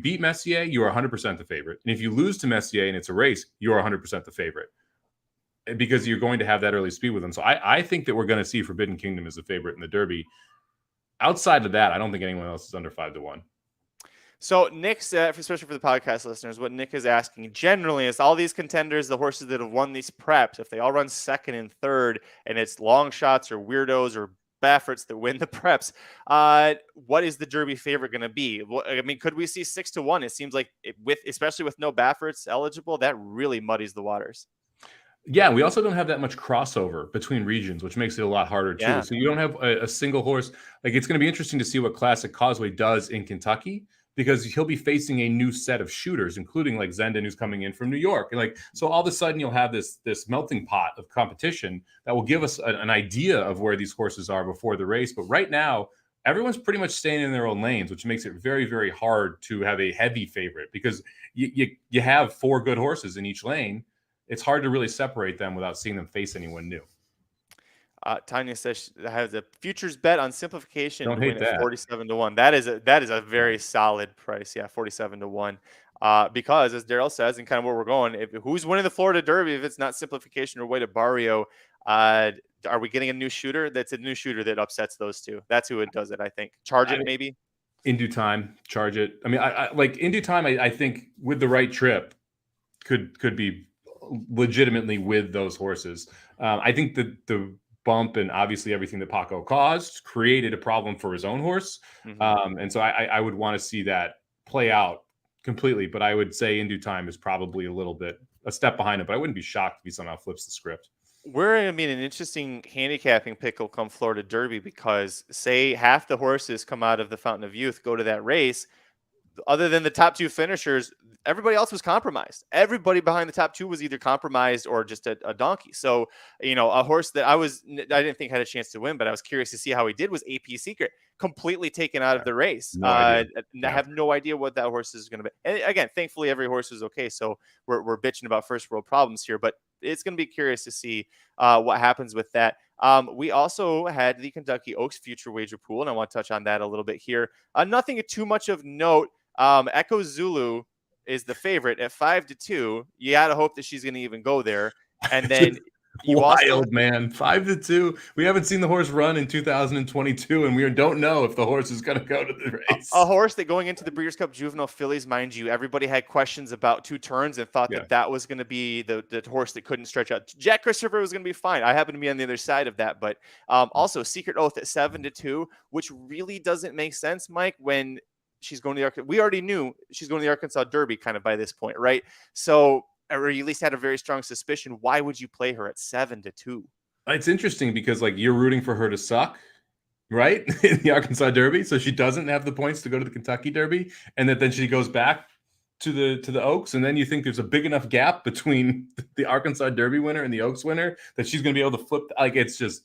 beat Messier, you are 100% the favorite. And if you lose to Messier and it's a race, you are 100% the favorite, because you're going to have that early speed with him. So I think that we're going to see Forbidden Kingdom as the favorite in the Derby. Outside of that, I don't think anyone else is under 5 to 1. So Nick's, especially for the podcast listeners, what Nick is asking generally is all these contenders, the horses that have won these preps, if they all run second and third, and it's long shots or weirdos or Bafferts that win the preps, what is the Derby favorite going to be? I mean, could we see 6 to 1? It seems like especially with no Bafferts eligible, that really muddies the waters. Yeah, we also don't have that much crossover between regions, which makes it a lot harder too. Yeah. So you don't have a single horse. Like, it's going to be interesting to see what Classic Causeway does in Kentucky, because he'll be facing a new set of shooters, including like Zenden, who's coming in from New York. And so all of a sudden you'll have this melting pot of competition that will give us an idea of where these horses are before the race. But right now, everyone's pretty much staying in their own lanes, which makes it very, very hard to have a heavy favorite, because you have 4 good horses in each lane. It's hard to really separate them without seeing them face anyone new. Tanya says I have the futures bet on simplification. Don't hate that. 47 to 1. That is a very solid price. Yeah, 47 to 1. Because as Daryl says, and kind of where we're going, who's winning the Florida Derby if it's not simplification or Wade Barrio? Are we getting a new shooter? That's a new shooter that upsets those two. That's who it does it. I think. Charge it maybe. In due time, charge it. I mean, I like in due time. I think with the right trip, could be legitimately with those horses. I think that the bump and obviously everything that Paco caused created a problem for his own horse. Mm-hmm. And so I would want to see that play out completely, but I would say In Due Time is probably a step behind it, but I wouldn't be shocked if he somehow flips the script. We're going to be in an interesting handicapping pickle come Florida Derby because say half the horses come out of the Fountain of Youth, go to that race. Other than the top two finishers, everybody else was compromised. Everybody behind the top two was either compromised or just a donkey. So, a horse that I didn't think had a chance to win, but I was curious to see how he did was AP Secret, completely taken out of the race. No idea. I have no idea what that horse is going to be. And again, thankfully, every horse is okay. So we're bitching about first world problems here, but it's going to be curious to see what happens with that. We also had the Kentucky Oaks future wager pool, and I want to touch on that a little bit here. Nothing too much of note. Echo Zulu is the favorite at 5-2. You got to hope that she's going to even go there. And then man, 5-2. We haven't seen the horse run in 2022, and we don't know if the horse is going to go to the race. A horse that going into the Breeders' Cup Juvenile Fillies, mind you, everybody had questions about 2 turns and thought that was going to be the horse that couldn't stretch out. Jack Christopher was going to be fine. I happen to be on the other side of that, but also Secret Oath at 7-2, which really doesn't make sense, Mike, when she's going to we already knew she's going to the Arkansas Derby kind of by this point, right? So, or you at least had a very strong suspicion. Why would you play her at 7-2? It's interesting because you're rooting for her to suck, right? In the Arkansas Derby. So she doesn't have the points to go to the Kentucky Derby. And then she goes back to the Oaks. And then you think there's a big enough gap between the Arkansas Derby winner and the Oaks winner that she's going to be able to flip. It's just,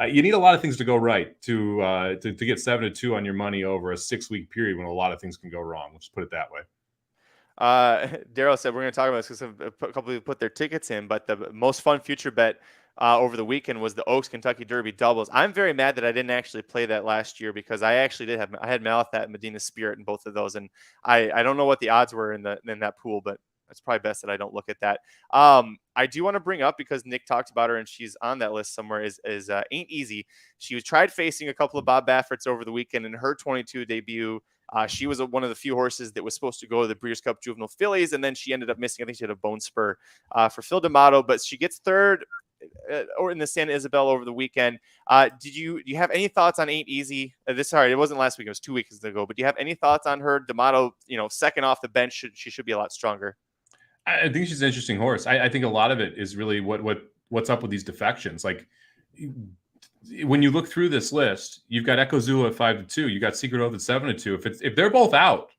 you need a lot of things to go right to get 7-2 on your money over a 6-week period when a lot of things can go wrong. Let's put it that way. Daryl said we're going to talk about this because a couple people put their tickets in, but the most fun future bet over the weekend was the Oaks Kentucky Derby doubles. I'm very mad that I didn't actually play that last year because I actually I had Malathat and Medina Spirit in both of those, and I don't know what the odds were in that pool, but it's probably best that I don't look at that. I do want to bring up, because Nick talked about her and she's on that list somewhere, is Ain't Easy. She was tried facing a couple of Bob Bafferts over the weekend in her 22 debut. She was one of the few horses that was supposed to go to the Breeders' Cup Juvenile Fillies, and then she ended up missing. I think she had a bone spur for Phil D'Amato, but she gets third or in the Santa Isabel over the weekend. Do you have any thoughts on Ain't Easy? Sorry, it wasn't last week; it was 2 weeks ago. But do you have any thoughts on her? D'Amato, second off the bench, she should be a lot stronger. I think she's an interesting horse. I think a lot of it is really what's up with these defections. When you look through this list, you've got Echo Zulu at 5-2. You got Secret Oath at 7-2. If they're both out,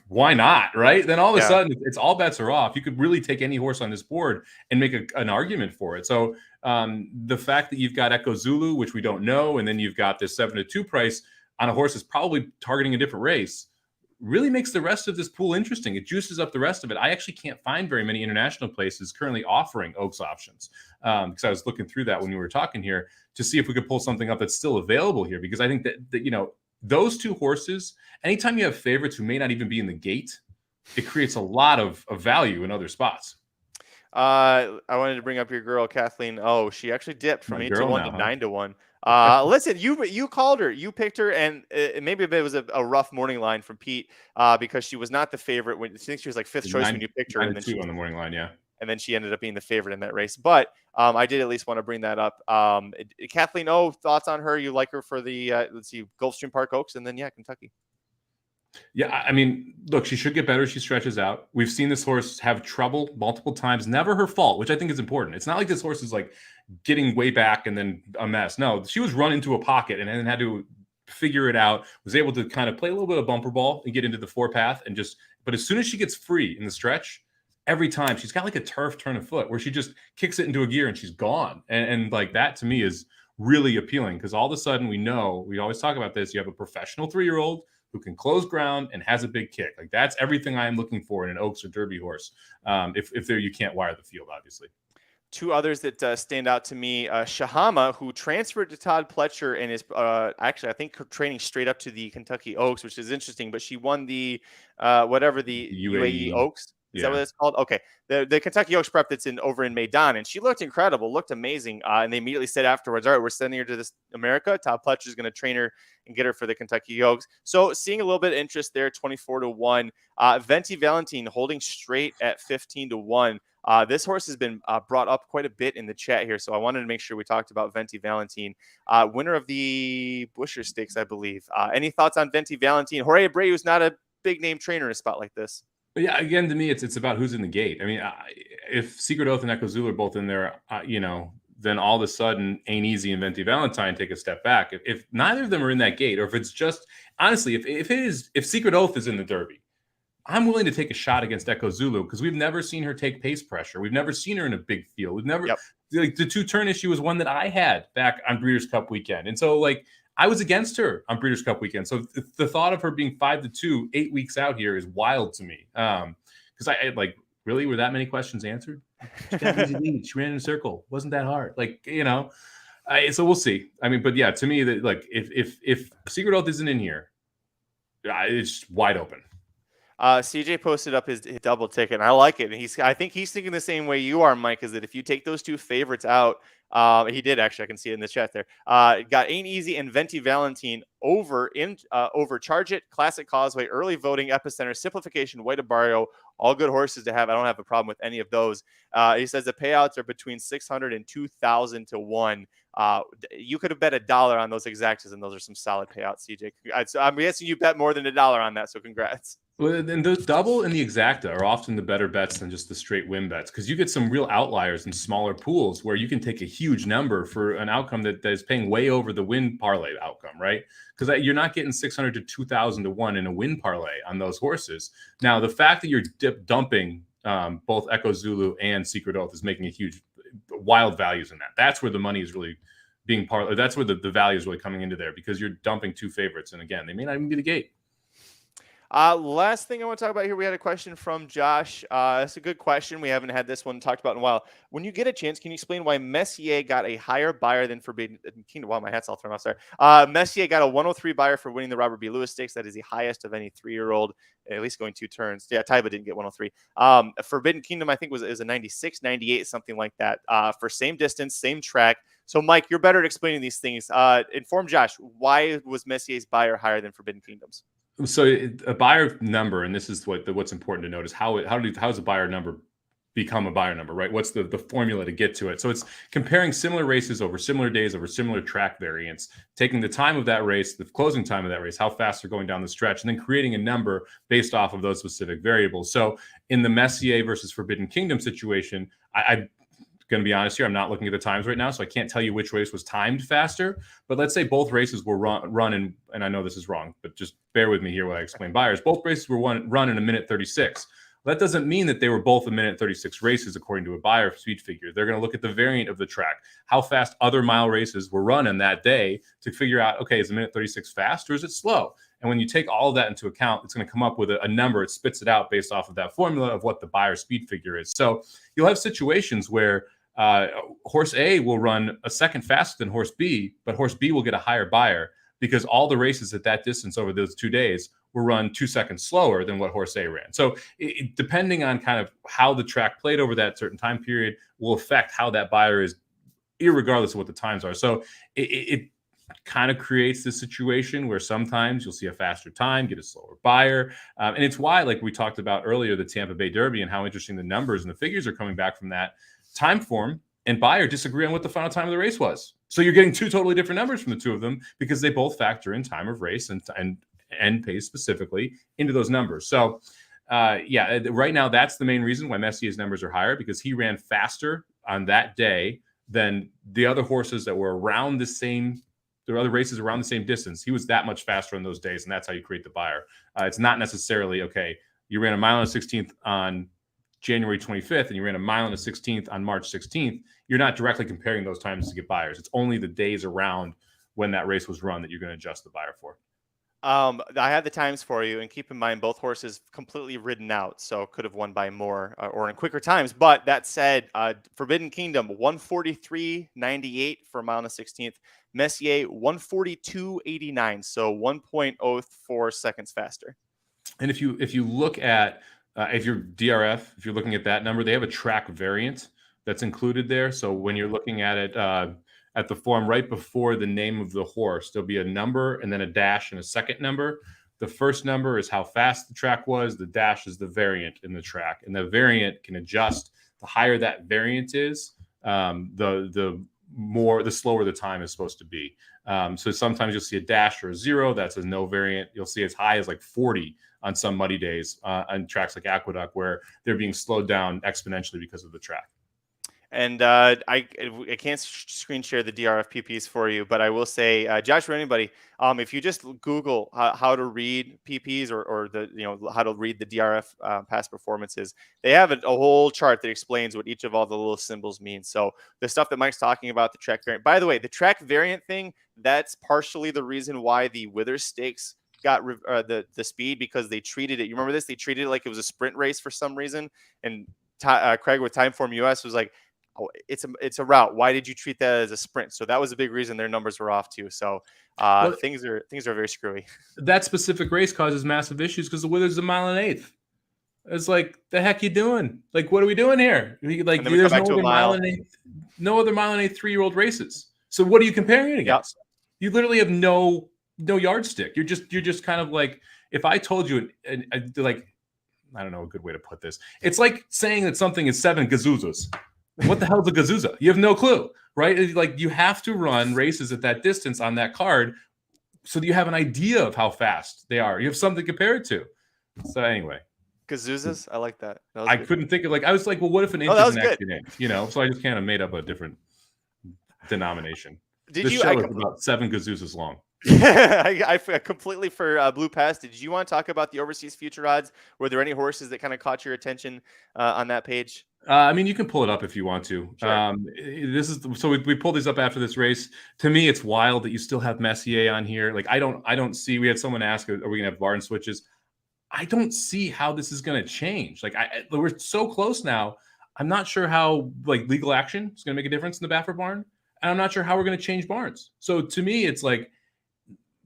why not, right? Then all of a sudden, it's all bets are off. You could really take any horse on this board and make an argument for it. So the fact that you've got Echo Zulu, which we don't know, and then you've got this 7-2 price on a horse that's probably targeting a different race, really makes the rest of this pool interesting. It juices up the rest of it. I actually can't find very many international places currently offering Oaks options, because I was looking through that when we were talking here to see if we could pull something up that's still available here, because I think that those two horses, anytime you have favorites who may not even be in the gate, it creates a lot of value in other spots. I wanted to bring up your girl, Kathleen. Oh, she actually dipped from 8-1 to 9-1. Listen, you called her, you picked her, and maybe it was a rough morning line from Pete because she was not the favorite. I think she was like fifth choice when you picked her, and then she on the morning line, and then she ended up being the favorite in that race. But I did at least want to bring that up. Kathleen, thoughts on her? You like her for the Gulfstream Park Oaks, and then Kentucky. Yeah, I mean, look, she should get better as she stretches out. We've seen this horse have trouble multiple times, never her fault, which I think is important. It's not like this horse is getting way back and then a mess. No, she was run into a pocket and then had to figure it out, was able to kind of play a little bit of bumper ball and get into the four-path but as soon as she gets free in the stretch, every time she's got a turf turn of foot where she just kicks it into a gear and she's gone. And that to me is really appealing, because all of a sudden we always talk about this. You have a professional 3-year-old who can close ground and has a big kick. That's everything I am looking for in an Oaks or Derby horse. If you can't wire the field, obviously. Two others that stand out to me, Shahama, who transferred to Todd Pletcher and is actually, I think, training straight up to the Kentucky Oaks, which is interesting, but she won the UAE Oaks. Is that what it's called? Okay. The Kentucky Oaks prep that's over in Maidan, and she looked incredible, looked amazing. And they immediately said afterwards, all right, we're sending her to this America. Todd Pletcher is going to train her and get her for the Kentucky Oaks. So seeing a little bit of interest there, 24-1. Venti Valentine holding straight at 15-1. This horse has been brought up quite a bit in the chat here, so I wanted to make sure we talked about Venti Valentine, winner of the Busher Stakes, I believe. Any thoughts on Venti Valentine? Jorge Abreu is not a big-name trainer in a spot like this. But yeah, again, to me, it's about who's in the gate. I mean, if Secret Oath and Echo Zulu are both in there, then all of a sudden Ain't Easy and Venti Valentine take a step back. If neither of them are in that gate, or if it's just honestly, if Secret Oath is in the Derby, I'm willing to take a shot against Echo Zulu because we've never seen her take pace pressure. We've never seen her in a big field. We've never like the 2-turn issue was one that I had back on Breeders' Cup weekend, and so like I was against her on Breeders' Cup weekend. So the thought of her being 5-2 8 weeks out here is wild to me. Because I like really were that many questions answered? She got easy lead. She ran in a circle. Wasn't that hard? Like so we'll see. I mean, but yeah, to me that like if Secret Oath isn't in here, it's wide open. CJ posted up his double ticket, and I like it. And I think he's thinking the same way you are, Mike, is that if you take those two favorites out, he did actually, I can see it in the chat there, got Ain't Easy and Venti Valentine over Charge It, Classic Causeway, Early Voting, Epicenter, Simplification, Way to Barrio, all good horses to have. I don't have a problem with any of those. He says the payouts are between 600 and 2,000 to 1. You could have bet $1 on those exactas, and those are some solid payouts, CJ. So I'm guessing you bet more than $1 on that, so congrats. Well, and those double and the exacta are often the better bets than just the straight win bets, because you get some real outliers in smaller pools where you can take a huge number for an outcome that is paying way over the win parlay outcome, right? Because you're not getting 600 to 2,000 to 1 in a win parlay on those horses. Now, the fact that you're dumping both Echo Zulu and Secret Oath is making a huge, wild values in that. That's where the money is really being parlay. That's where the value is really coming into there, because you're dumping two favorites, and again, they may not even be the gate. Last thing I want to talk about here, we had a question from Josh. It's a good question. We haven't had this one talked about in a while. When you get a chance, can you explain why Messier got a higher buyer than Forbidden Kingdom? Wow, my hat's all thrown off. Sorry. Messier got a 103 buyer for winning the Robert B. Lewis Stakes. That is the highest of any 3-year-old, at least going 2 turns. Yeah, Taiba didn't get 103. Forbidden Kingdom, I think, is a 96, 98, something like that, for same distance, same track. So, Mike, you're better at explaining these things. Inform Josh, why was Messier's buyer higher than Forbidden Kingdom's? So a buyer number, and this is what's important to note, is how does a buyer number become a buyer number, right? What's the formula to get to it? So it's comparing similar races over similar days over similar track variants, taking the time of that race, the closing time of that race, how fast they're going down the stretch, and then creating a number based off of those specific variables. So in the Messier versus Forbidden Kingdom situation, I'm going to be honest here, I'm not looking at the times right now, so I can't tell you which race was timed faster. But let's say both races were run in, and I know this is wrong, but just bear with me here while I explain buyers. Both races were run in 1:36. That doesn't mean that they were both 1:36 races according to a buyer speed figure. They're going to look at the variant of the track, how fast other mile races were run in that day to figure out, okay, is 1:36 fast or is it slow? And when you take all of that into account, it's going to come up with a number. It spits it out based off of that formula of what the buyer speed figure is. So you'll have situations where horse A will run a second faster than horse B, but horse B will get a higher buyer because all the races at that distance over those 2 days were run 2 seconds slower than what horse A ran. So depending on kind of how the track played over that certain time period will affect how that buyer is, irregardless of what the times are. So it kind of creates this situation where sometimes you'll see a faster time, get a slower buyer. And it's why, like we talked about earlier, the Tampa Bay Derby and how interesting the numbers and the figures are coming back from that. Time form and buyer disagree on what the final time of the race was. So you're getting two totally different numbers from the two of them because they both factor in time of race and pace specifically into those numbers. So right now that's the main reason why Messier's numbers are higher, because he ran faster on that day than the other horses that were around the same, there were other races around the same distance. He was that much faster on those days, and that's how you create the buyer. It's not necessarily, okay, you ran a mile and a 16th on January 25th and you ran a mile and a 16th on March 16th. You're not directly comparing those times to get buyers. It's only the days around when that race was run that you're going to adjust the buyer for. I had the times for you, and keep in mind both horses completely ridden out, so could have won by more or in quicker times. But that said, Forbidden Kingdom 143.98 for a mile and a 16th. Messier 142.89, so 1.04 seconds faster. And if you look at if you're DRF, if you're looking at that number, they have a track variant that's included there. So when you're looking at it at the form right before the name of the horse, there'll be a number and then a dash and a second number. The first number is how fast the track was. The dash is the variant in the track, and the variant can adjust. The higher that variant is, the the slower the time is supposed to be. So sometimes you'll see a dash or a 0. That's a no variant. You'll see as high as like 40 on some muddy days on tracks like Aqueduct, where they're being slowed down exponentially because of the track. And I can't screen share the DRF PPs for you, but I will say, Josh, or anybody, if you just Google how to read PPs or how to read the DRF past performances, they have a whole chart that explains what each of all the little symbols mean. So the stuff that Mike's talking about, the track variant. By the way, the track variant thing, that's partially the reason why the Withers Stakes got the speed, because they treated it. You remember this? They treated it like it was a sprint race for some reason, and Craig with Timeform US was like, oh, it's a route. Why did you treat that as a sprint? So that was a big reason their numbers were off too. So things are very screwy. That specific race causes massive issues because the Withers is a mile and an eighth. It's like, the heck you doing? Like, what are we doing here? Like, there's no other mile and eighth 3-year-old races. So what are you comparing it against? Yep. You literally have no yardstick. You're just kind of like, if I told you like, I don't know a good way to put this. It's like saying that something is 7 gazuzas. What the hell is a gazuza? You have no clue, right? Like, you have to run races at that distance on that card so that you have an idea of how fast they are. You have something to compare it to. So anyway. Gazuzas? I like that. I couldn't think of, like, I was like, well, what if an inch is an extra inch? So I just kind of made up a different denomination. This show is about 7 gazuzas long. I completely for Blue Pass. Did you want to talk about the overseas future odds? Were there any horses that kind of caught your attention on that page? I mean, you can pull it up if you want to. Sure. We pulled these up after this race. To me, it's wild that you still have Messier on here. Like, I don't see. We had someone ask, "Are we gonna have barn switches?" I don't see how this is gonna change. Like, we're so close now. I'm not sure how legal action is gonna make a difference in the Baffert barn, and I'm not sure how we're gonna change barns. So to me, it's like,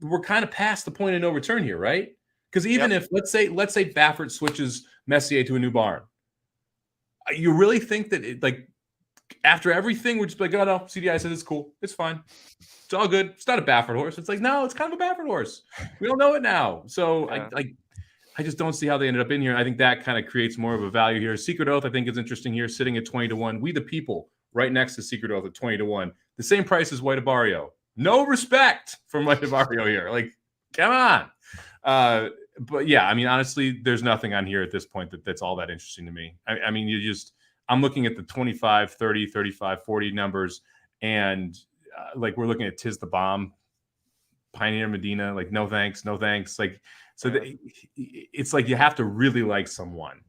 we're kind of past the point of no return here, right? Because even if let's say Baffert switches Messier to a new barn, you really think that after everything we're just like, oh no, CDI says it's cool, it's fine, it's all good, it's not a Baffert horse. It's like, no, it's kind of a Baffert horse. We don't know it now. So I just don't see how they ended up in here. I think that kind of creates more of a value here. Secret Oath, I think, is interesting here, sitting at 20-1. We the People right next to Secret Oath at 20-1, the same price as White Abarrio. No respect from White Abarrio here. Like, come on. But yeah, I mean, honestly, there's nothing on here at this point that's all that interesting to me. I mean, I'm looking at the 25, 30, 35, 40 numbers, and we're looking at Tiz the Bomb, Pioneer Medina, like, no thanks. Like, so it's like you have to really like someone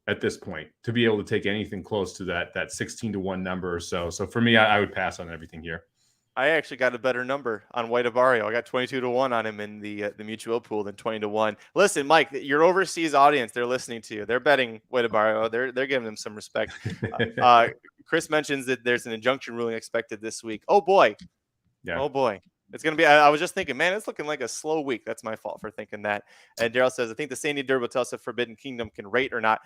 at this point to be able to take anything close to that 16-1 number or so. So for me, I would pass on everything here. I actually got a better number on White Abarrio. I got 22-1 on him in the mutual pool than 20-1. Listen, Mike, your overseas audience, they're listening to you. They're betting White Abarrio. They're giving him some respect. Chris mentions that there's an injunction ruling expected this week. Oh boy. Yeah. Oh boy. It's going to be, I was just thinking, man, it's looking like a slow week. That's my fault for thinking that. And Daryl says, I think the Sandy Derby will tell us if Forbidden Kingdom can rate or not.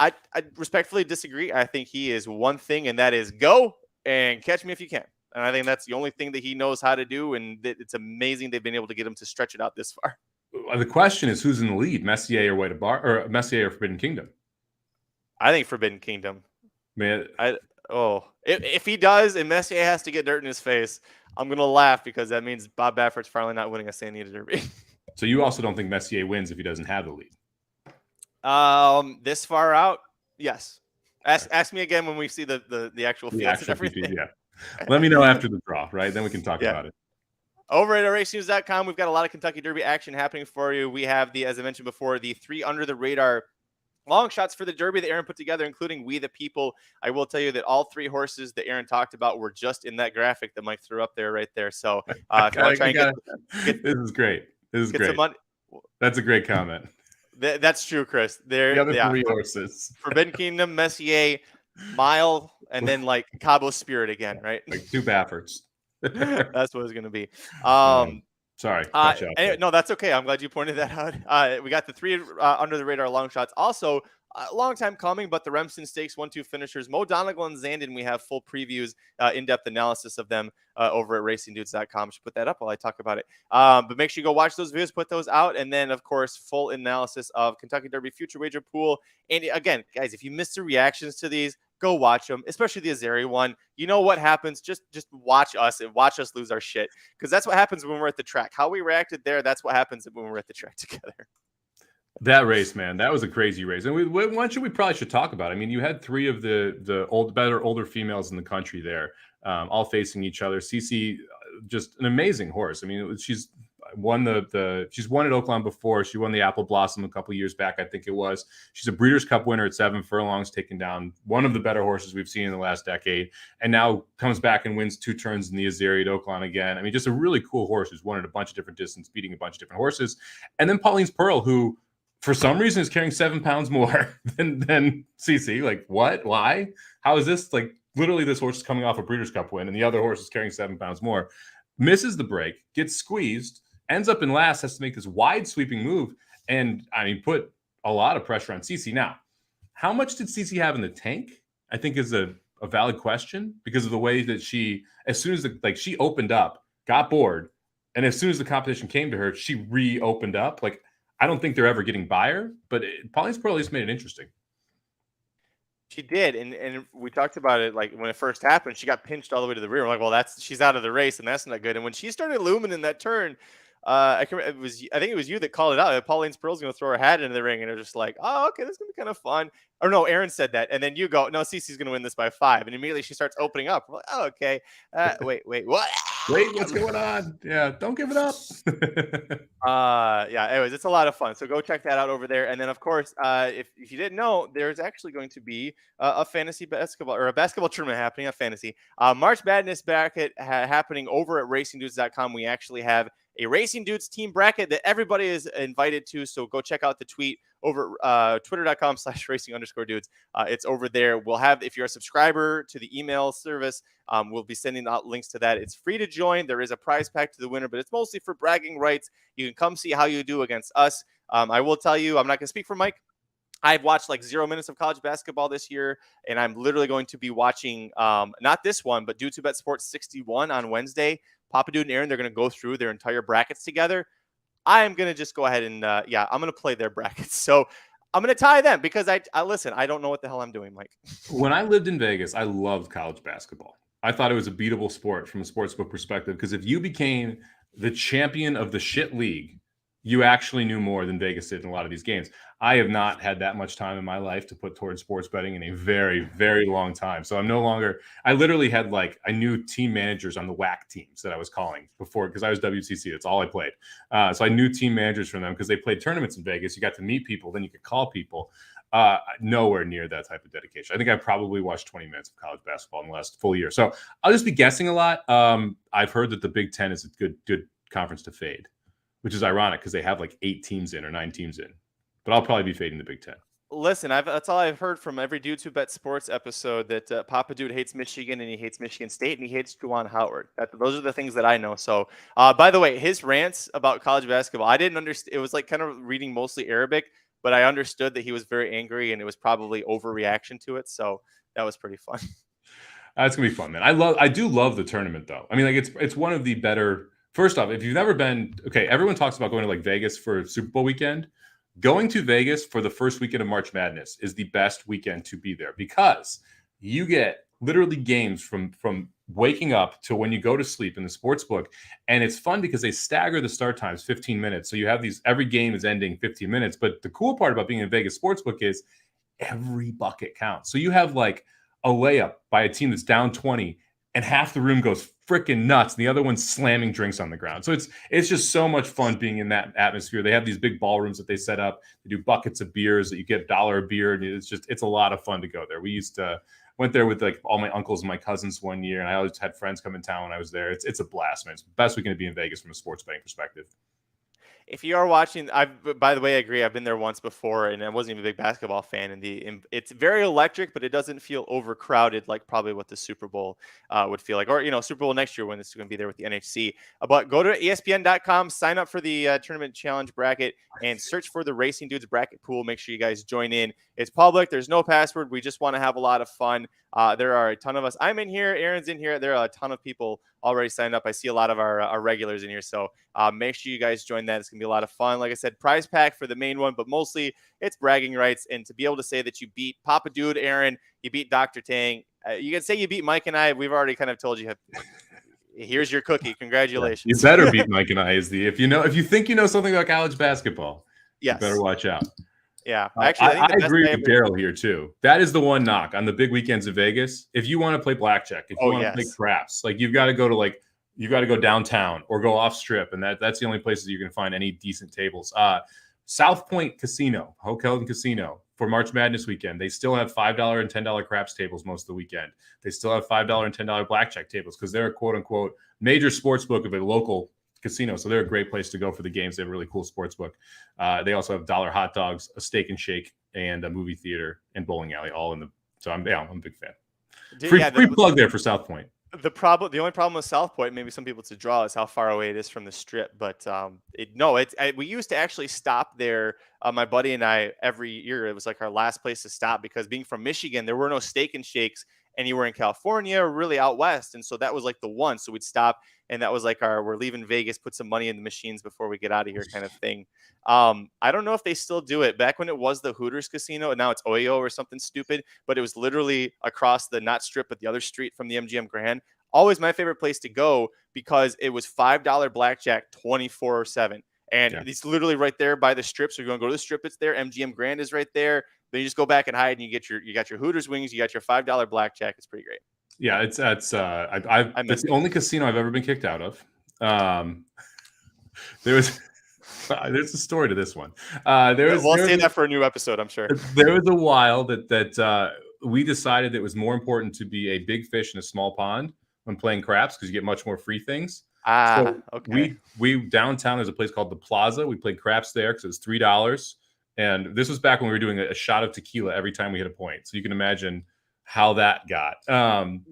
I respectfully disagree. I think he is one thing, and that is go and catch me if you can. And I think that's the only thing that he knows how to do. And it's amazing they've been able to get him to stretch it out this far. The question is, who's in the lead, Messier or Messier or Forbidden Kingdom? I think Forbidden Kingdom. Man, if he does and Messier has to get dirt in his face, I'm going to laugh, because that means Bob Baffert's finally not winning a San Diego Derby. So you also don't think Messier wins if he doesn't have the lead? This far out, yes. Ask me again when we see the actual fields and everything. Yeah. Let me know after the draw, right? Then we can talk about it. Over at racenews.com, we've got a lot of Kentucky Derby action happening for you. We have as I mentioned before, the 3 under the radar long shots for the Derby that Aaron put together, including We the People. I will tell you that all 3 horses that Aaron talked about were just in that graphic that Mike threw up there, right there. So if you want to try and get this is great. This is great. That's a great comment. That's true, Chris. The other 3 horses: Forbidden Kingdom, Messier, Mile, and then Cabo Spirit again, right? Like 2 Bafferts. That's what it's going to be. Sorry. No, that's okay. I'm glad you pointed that out. We got the 3 under the radar long shots. Also, a long time coming, but the Remsen Stakes 1-2 finishers, Mo Donegal and Zandon. We have full previews, in-depth analysis of them over at racingdudes.com. I should put that up while I talk about it. But make sure you go watch those videos, put those out. And then, of course, full analysis of Kentucky Derby Future Wager Pool. And again, guys, if you missed the reactions to these, Go watch them, especially the Azeri one. You know what happens? Just watch us and watch us lose our shit, because that's what happens when we're at the track. How we reacted there, that's what happens when we're at the track together. That race, man, that was a crazy race. And we probably should talk about it. I mean, you had three of the older females in the country there, all facing each other. Cece, just an amazing horse. I mean, she's won she's won at Oakland before. She won the Apple Blossom a couple years back, I think it was. She's a Breeders' Cup winner at 7 furlongs, taking down one of the better horses we've seen in the last decade, and now comes back and wins 2 turns in the Azeri at Oakland again. I mean, just a really cool horse who's won at a bunch of different distances, beating a bunch of different horses. And then Pauline's Pearl, who for some reason is carrying 7 pounds more than Cece. Like, what? Why? How is this? Like, literally this horse is coming off a Breeders' Cup win, and the other horse is carrying 7 pounds more. Misses the break, gets squeezed, ends up in last, has to make this wide sweeping move, and I mean, put a lot of pressure on Cece. Now, how much did Cece have in the tank? I think is a valid question, because of the way that she, as soon as she opened up, got bored, and as soon as the competition came to her, she reopened up. Like, I don't think they're ever getting by her, but Pauline's Pearl at least made it interesting. She did, and we talked about it, like when it first happened, she got pinched all the way to the rear. We're like, well, she's out of the race, and that's not good. And when she started looming in that turn, I think it was you that called it out. Pauline's Pearl's going to throw her hat into the ring, and they're just like, oh, okay, this is going to be kind of fun. Or no, Aaron said that, and then you go, no, Cece's going to win this by 5, and immediately she starts opening up. We're like, oh, okay. Wait, what? Wait, what's going on? Yeah, don't give it up. Yeah, anyways, it's a lot of fun. So go check that out over there. And then, of course, if you didn't know, there's actually going to be a fantasy basketball, or a basketball tournament happening, a fantasy March Madness bracket happening over at racingdudes.com. We actually have a Racing Dudes team bracket that everybody is invited to. So go check out the tweet over twitter.com/racing_dudes. It's over there. We'll have, if you're a subscriber to the email service, we'll be sending out links to that. It's free to join. There is a prize pack to the winner, but it's mostly for bragging rights. You can come see how you do against us. I will tell you, I'm not going to speak for Mike. I've watched like 0 minutes of college basketball this year, and I'm literally going to be watching, not this one, but Dudes Who Bet Sports 61 on Wednesday. Papa Dude and Aaron, they're going to go through their entire brackets together. I am going to just go ahead and, I'm going to play their brackets. So I'm going to tie them, because I listen, I don't know what the hell I'm doing, Mike. When I lived in Vegas, I loved college basketball. I thought it was a beatable sport from a sportsbook perspective, because if you became the champion of the shit league, you actually knew more than Vegas did in a lot of these games. I have not had that much time in my life to put towards sports betting in a very, very long time. So I'm no longer, I literally had I knew team managers on the WAC teams that I was calling before, because I was WCC. That's all I played. So I knew team managers from them because they played tournaments in Vegas. You got to meet people, then you could call people. Nowhere near that type of dedication. I think I probably watched 20 minutes of college basketball in the last full year. So I'll just be guessing a lot. I've heard that the Big Ten is a good conference to fade, which is ironic because they have 8 teams in or 9 teams in. But I'll probably be fading the Big Ten. Listen, that's all I've heard from every Dudes Who Bet Sports episode, that Papa Dude hates Michigan, and he hates Michigan State, and he hates Juwan Howard. Those are the things that I know. So, by the way, his rants about college basketball, I didn't understand. It was kind of reading mostly Arabic, but I understood that he was very angry, and it was probably overreaction to it. So that was pretty fun. It's gonna be fun, man. I do love the tournament, though. I mean, it's one of the better. First off, if you've never been, okay, everyone talks about going to Vegas for Super Bowl weekend. Going to Vegas for the first weekend of March Madness is the best weekend to be there, because you get literally games from waking up to when you go to sleep in the sports book. And it's fun because they stagger the start times 15 minutes. So you have every game is ending 15 minutes. But the cool part about being in Vegas sportsbook is every bucket counts. So you have a layup by a team that's down 20, and half the room goes freaking nuts, and the other one's slamming drinks on the ground. So it's just so much fun being in that atmosphere. They have these big ballrooms that they set up. They do buckets of beers that you get $1 a beer, and it's a lot of fun to go there. We went there with all my uncles and my cousins one year, and I always had friends come in town when I was there. It's a blast, man. It's the best weekend to be in Vegas from a sports betting perspective. If you are watching, by the way, I agree. I've been there once before, and I wasn't even a big basketball fan. And it's very electric, but it doesn't feel overcrowded like probably what the Super Bowl would feel like, or Super Bowl next year when it's going to be there with the NHC. But go to ESPN.com, sign up for the tournament challenge bracket, and search for the Racing Dudes bracket pool. Make sure you guys join in. It's public. There's no password. We just want to have a lot of fun. There are a ton of us. I'm in here. Aaron's in here. There are a ton of people already signed up. I see a lot of our regulars in here. So make sure you guys join that. It's going to be a lot of fun. Like I said, prize pack for the main one, but mostly it's bragging rights. And to be able to say that you beat Papa Dude, Aaron, you beat Dr. Tang, you can say you beat Mike and I. We've already kind of told you. Here's your cookie. Congratulations. You better beat Mike and I. If you think you know something about college basketball, yes. You better watch out. Yeah, actually, I agree with Daryl here too. That is the one knock on the big weekends of Vegas. If you want to play blackjack, if you want to play craps, like you've got to go downtown or go off strip, and that's the only places you can find any decent tables. South Point Casino, Hotel and Casino for March Madness weekend. They still have $5 and $10 craps tables most of the weekend. They still have $5 and $10 blackjack tables because they're a quote unquote major sports book of a local casino. So they're a great place to go for the games. They have a really cool sports book. They also have $1 hot dogs, a steak and shake, and a movie theater and bowling alley all in the. So I'm a big fan. Free plug there for South Point. The only problem with South Point, maybe some people to draw, is how far away it is from the strip. But we used to actually stop there. My buddy and I, every year, it was like our last place to stop because being from Michigan, there were no steak and shakes anywhere in California or really out west. And so that was like the one. So we'd stop, and that was like we're leaving Vegas, put some money in the machines before we get out of here kind of thing. I don't know if they still do it. Back when it was the Hooters Casino, and now it's Oyo or something stupid, but it was literally across the not strip, but the other street from the MGM Grand. Always my favorite place to go because it was $5 blackjack 24/7. And it's literally right there by the strip. So you're going to go to the strip. It's there. MGM Grand is right there. Then you just go back and hide, and you got your Hooters wings. You got your $5 blackjack. It's pretty great. Yeah, it's that's the only casino I've ever been kicked out of. There's a story to this one. We'll save that for a new episode, I'm sure. There was a while that we decided it was more important to be a big fish in a small pond when playing craps because you get much more free things. Okay. We downtown there's a place called the Plaza. We played craps there because it was $3. And this was back when we were doing a shot of tequila every time we hit a point. So you can imagine how that got. And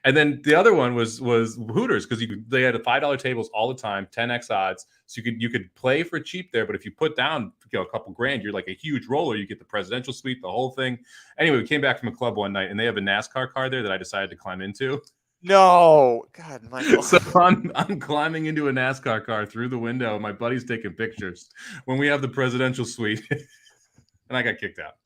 then the other one was Hooters because they had $5 tables all the time, 10x odds. So you could play for cheap there. But if you put down a couple grand, you're like a huge roller. You get the presidential suite, the whole thing. Anyway, we came back from a club one night and they have a NASCAR car there that I decided to climb into. No, God, Michael. So I'm climbing into a NASCAR car through the window. My buddy's taking pictures when we have the presidential suite, and I got kicked out.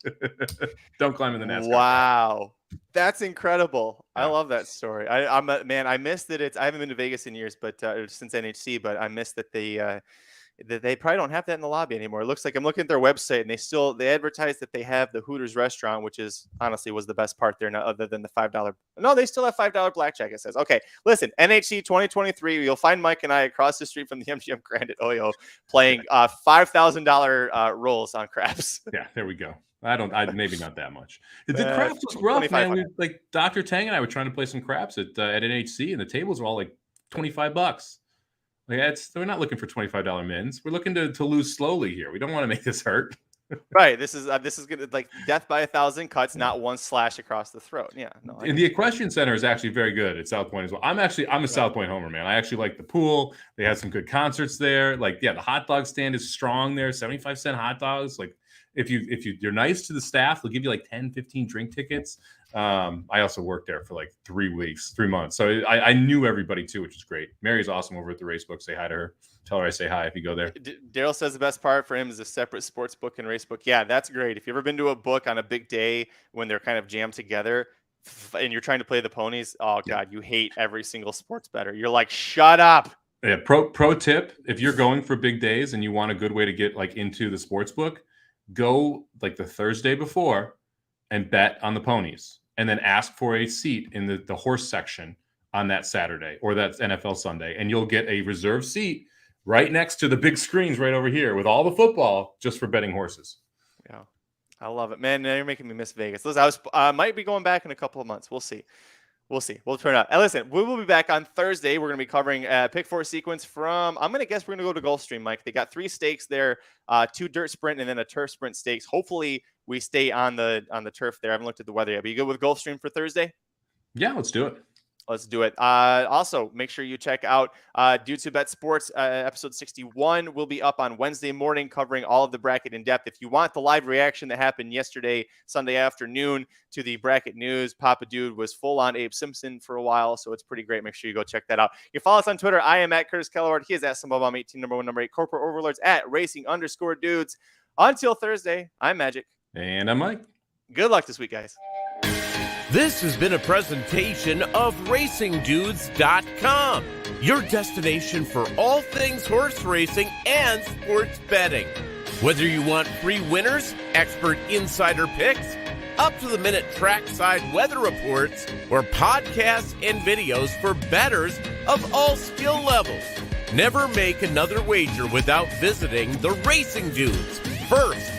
Don't climb in the NASCAR. Wow, that's incredible. Yeah. I love that story. I missed that I haven't been to Vegas in years, but since NHC, but I missed that they probably don't have that in the lobby anymore. It looks like I'm looking at their website and they advertise that they have the Hooters restaurant, which is honestly was the best part there, other than the $5. No, they still have $5 blackjack. It says, okay, listen, NHC 2023, you'll find Mike and I across the street from the MGM Grand at Oyo playing $5,000 rolls on craps. Yeah, there we go. Maybe not that much. The craps was rough, man. Like Dr. Tang and I were trying to play some craps at NHC, and the tables were all like $25. Like we're not looking for $25 mins. We're looking to lose slowly here. We don't want to make this hurt. Right. This is gonna like death by 1,000 cuts, not one slash across the throat. Yeah. No. And the Equestrian Center is actually very good at South Point as well. I'm a South Point homer, man. I actually like the pool. They had some good concerts there. Like, yeah, the hot dog stand is strong there. 75-cent hot dogs. Like, if you're nice to the staff, they'll give you like 10, 15 drink tickets. I also worked there for like 3 months. So I knew everybody too, which is great. Mary's awesome over at the Racebook. Say hi to her. Tell her I say hi if you go there. Daryl says the best part for him is a separate sports book and race book. Yeah, that's great. If you've ever been to a book on a big day when they're kind of jammed together and you're trying to play the ponies, oh God, you hate every single sports bettor. You're like, shut up. Yeah. Pro tip: if you're going for big days and you want a good way to get like into the sports book, go like the Thursday before and bet on the ponies. And then ask for a seat in the horse section on that Saturday or that NFL Sunday. And you'll get a reserved seat right next to the big screens right over here with all the football just for betting horses. Yeah, I love it, man. Now you're making me miss Vegas. Listen, I might be going back in a couple of months. We'll see. We'll turn out. And listen, we will be back on Thursday. We're going to be covering pick 4 sequence from, I'm going to guess we're going to go to Gulfstream, Mike. They got 3 stakes there, 2 dirt sprint and then a turf sprint stakes. Hopefully we stay on the turf there. I haven't looked at the weather yet. But you good with Gulfstream for Thursday? Yeah, let's do it. Let's do it. Also, make sure you check out Dudes Who Bet Sports. Episode 61 will be up on Wednesday morning, covering all of the bracket in depth. If you want the live reaction that happened yesterday, Sunday afternoon, to the bracket news, Papa Dude was full on Abe Simpson for a while, so it's pretty great. Make sure you go check that out. You follow us on Twitter. I am at Curtis Kalleward. He is at Somobomb 18, number 1, number 8. Corporate Overlords at Racing_Dudes. Until Thursday, I'm Magic. And I'm Mike. Good luck this week, guys. This has been a presentation of RacingDudes.com, your destination for all things horse racing and sports betting. Whether you want free winners, expert insider picks, up-to-the-minute trackside weather reports, or podcasts and videos for bettors of all skill levels, never make another wager without visiting the Racing Dudes. First,